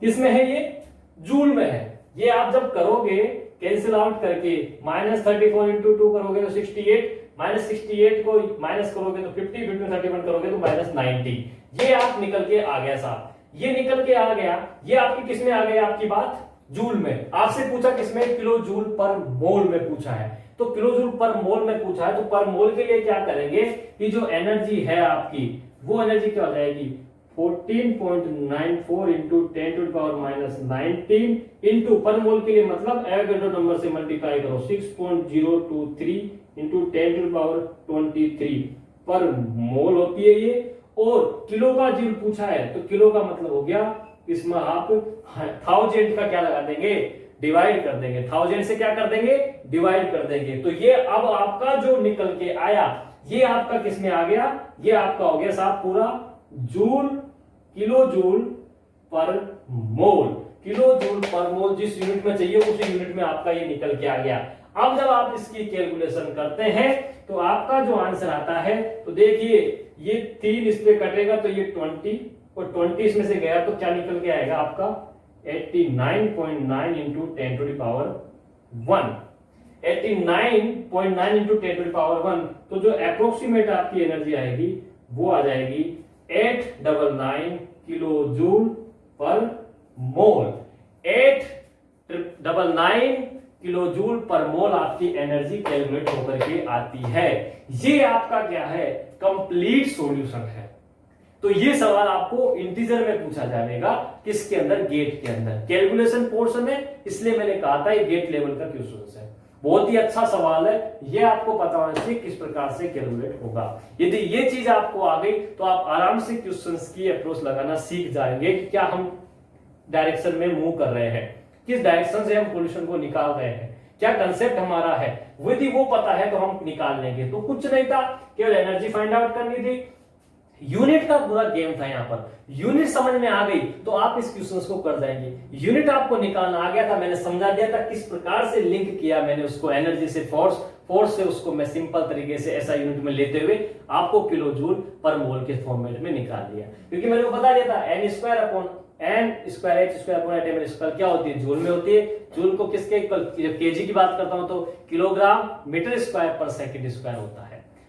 किस में है ये, जूल में है। ये आप जब करोगे कैंसिल आउट करके -34 इंटू 2 करोगे तो 68, -68 को माइनस करोगे तो 50, 50 31 करोगे तो -90। ये आप निकल के आ गया साहब, ये निकल के आ गया। ये आपकी किस में आ गया, आपकी बात जूल में। आपसे पूछा किसमें, किलो जूल पर मोल में पूछा है, तो किलो जूल पर मोल में पूछा है तो पर मोल के लिए क्या करेंगे कि जो एनर्जी है आपकी वो एनर्जी क्या हो जाएगी 14.94 इंटू 10 टू पावर -19 इंटू पर मोल के लिए मतलब एवोगैड्रो नंबर से मल्टीप्लाई करो 6.023 इंटू 10 टू पावर 23 पर मोल होती है ये। और किलो का जूल पूछा है तो किलो का मतलब हो गया, इसमें आप 1000 का क्या लगा देंगे, डिवाइड कर देंगे, 1000 से क्या कर देंगे, डिवाइड कर देंगे। तो ये अब आपका जो निकल के आया ये आपका किस में आ गया, ये आपका हो गया साहब पूरा जूल, किलो जूल पर मोल। किलो जूल पर मोल जिस यूनिट में चाहिए उसी यूनिट में आपका ये निकल के आ गया। अब जब आप इसकी कैलकुलेशन करते हैं तो आपका जो आंसर आता है तो देखिए ये 3 इस पे कटेगा तो ये 20 और 20 इसमें से गया तो क्या निकल के आएगा आपका 89.9 into 10 to the power 1। 89.9 into 10 to the power 1, तो जो अप्रोक्सीमेट आपकी एनर्जी आएगी वो आ जाएगी 899 किलो जूल पर मोल। 899 किलो जूल पर मोल आपकी एनर्जी कैलकुलेट होकर के आती है। ये आपका क्या है, कंप्लीट सॉल्यूशन है। तो ये सवाल आपको इंटीजर में पूछा जाएगा, किसके अंदर, गेट के अंदर। कैलकुलेशन पोर्शन है इसलिए मैंने कहा था ये गेट लेवल का क्वेश्चन है। बहुत ही अच्छा सवाल है, ये आपको पता होना चाहिए किस प्रकार से कैलकुलेट होगा। यदि ये चीज आपको आ गई तो आप आराम से क्वेश्चंस की अप्रोच लगाना सीख जाएंगे कि क्या हम डायरेक्शन में मूव कर रहे हैं, किस डायरेक्शन से हम सॉल्यूशन को निकाल रहे हैं, क्या कंसेप्ट हमारा है, यदि वो पता है तो हम निकाल लेंगे। तो कुछ नहीं था, केवल एनर्जी फाइंड आउट करनी थी। यूनिट का पूरा गेम था। यहाँ पर यूनिट समझ में आ गई तो आप इस क्वेश्चन को कर जाएंगे। यूनिट आपको निकालना आ गया था, मैंने समझा दिया था किस प्रकार से लिंक किया मैंने उसको एनर्जी से फोर्स से उसको मैं सिंपल तरीके से ऐसा यूनिट में लेते हुए आपको किलो जूल पर मोल के फॉर्मेट में निकाल दिया। क्योंकि मैंने बता दिया था n square upon n square h square upon atom square क्या होती है, जूल में होती है। जूल को किसके इक्वल, जब केजी की बात करता हूं तो किलोग्राम मीटर स्क्वायर पर सेकंड स्क्वायर होता है।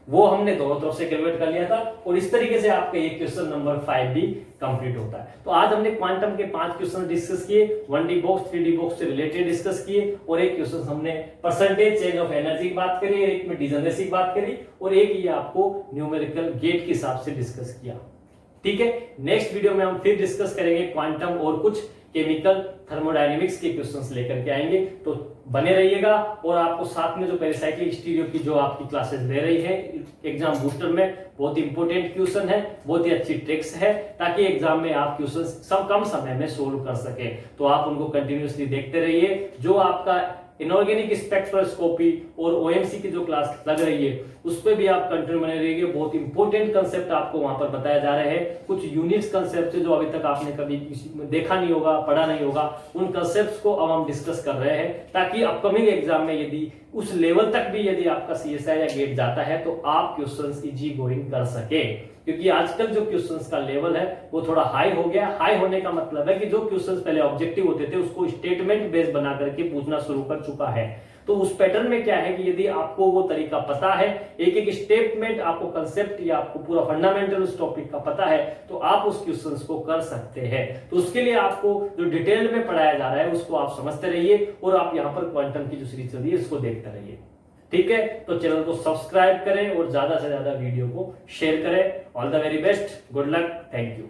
वो हमने दोनों तरफ से कैलकुलेट कर लिया था और इस तरीके से आपका ये क्वेश्चन नंबर 5 भी कंप्लीट होता है। तो आज हमने क्वांटम के 5 क्वेश्चन डिस्कस किए, 1D बॉक्स 3D बॉक्स से रिलेटेड डिस्कस किए और एक क्वेश्चन हमने परसेंटेज चेंज ऑफ एनर्जी की बात करी, एक में डिजनरेसी की बात करी और एक ये आपको न्यूमेरिकल गेट के हिसाब से डिस्कस किया। ठीक है, नेक्स्ट वीडियो में हम फिर डिस्कस करेंगे क्वांटम और कुछ केमिकल थर्मोडायनेमिक्स के क्वेश्चंस लेकर के आएंगे। तो बने रहिएगा और आपको साथ में जो पेरिसाइक्लिक स्टीरियो की जो आपकी क्लासेस ले रही है एग्जाम बूस्टर में, बहुत इंपॉर्टेंट क्वेश्चन है, बहुत ही अच्छी ट्रिक्स है ताकि एग्जाम में आप क्वेश्चन सब कम समय में सोल्व कर सके। तो आप उनको कंटिन्यूसली देखते रहिए। जो आपका इनऑर्गेनिक स्पेक्ट्रोस्कोपी और ओएमसी की जो क्लास लग रही है उस पर भी आप कंटिन्यू बने रहिए। बहुत इंपॉर्टेंट कंसेप्ट आपको वहां पर बताया जा रहे हैं, कुछ यूनिक कंसेप्ट जो अभी तक आपने कभी देखा नहीं होगा, पढ़ा नहीं होगा, उन कंसेप्ट को अब हम डिस्कस कर रहे हैं, ताकि अपकमिंग एग्जाम में यदि उस लेवल तक भी यदि आपका सीएसआई या गेट जाता है तो आप क्वेश्चंस इजी गोइंग कर सके। क्योंकि आजकल जो क्वेश्चंस का लेवल है वो थोड़ा हाई हो गया। हाई होने का मतलब है कि जो क्वेश्चंस पहले ऑब्जेक्टिव होते थे उसको स्टेटमेंट बेस्ड बना करके पूछना शुरू कर चुका है। तो उस पैटर्न में क्या है कि यदि आपको वो तरीका पता है, एक एक स्टेटमेंट आपको कंसेप्ट या आपको पूरा फंडामेंटल उस टॉपिक का पता है, तो आप उस क्वेश्चंस को कर सकते हैं। तो उसके लिए आपको जो डिटेल में पढ़ाया जा रहा है उसको आप समझते रहिए और आप यहाँ पर क्वांटम की जो सीरीज चल रही है उसको देखते रहिए। ठीक है, तो चैनल को सब्सक्राइब करें और ज्यादा से ज्यादा वीडियो को शेयर करें। All the very best, good luck, thank you.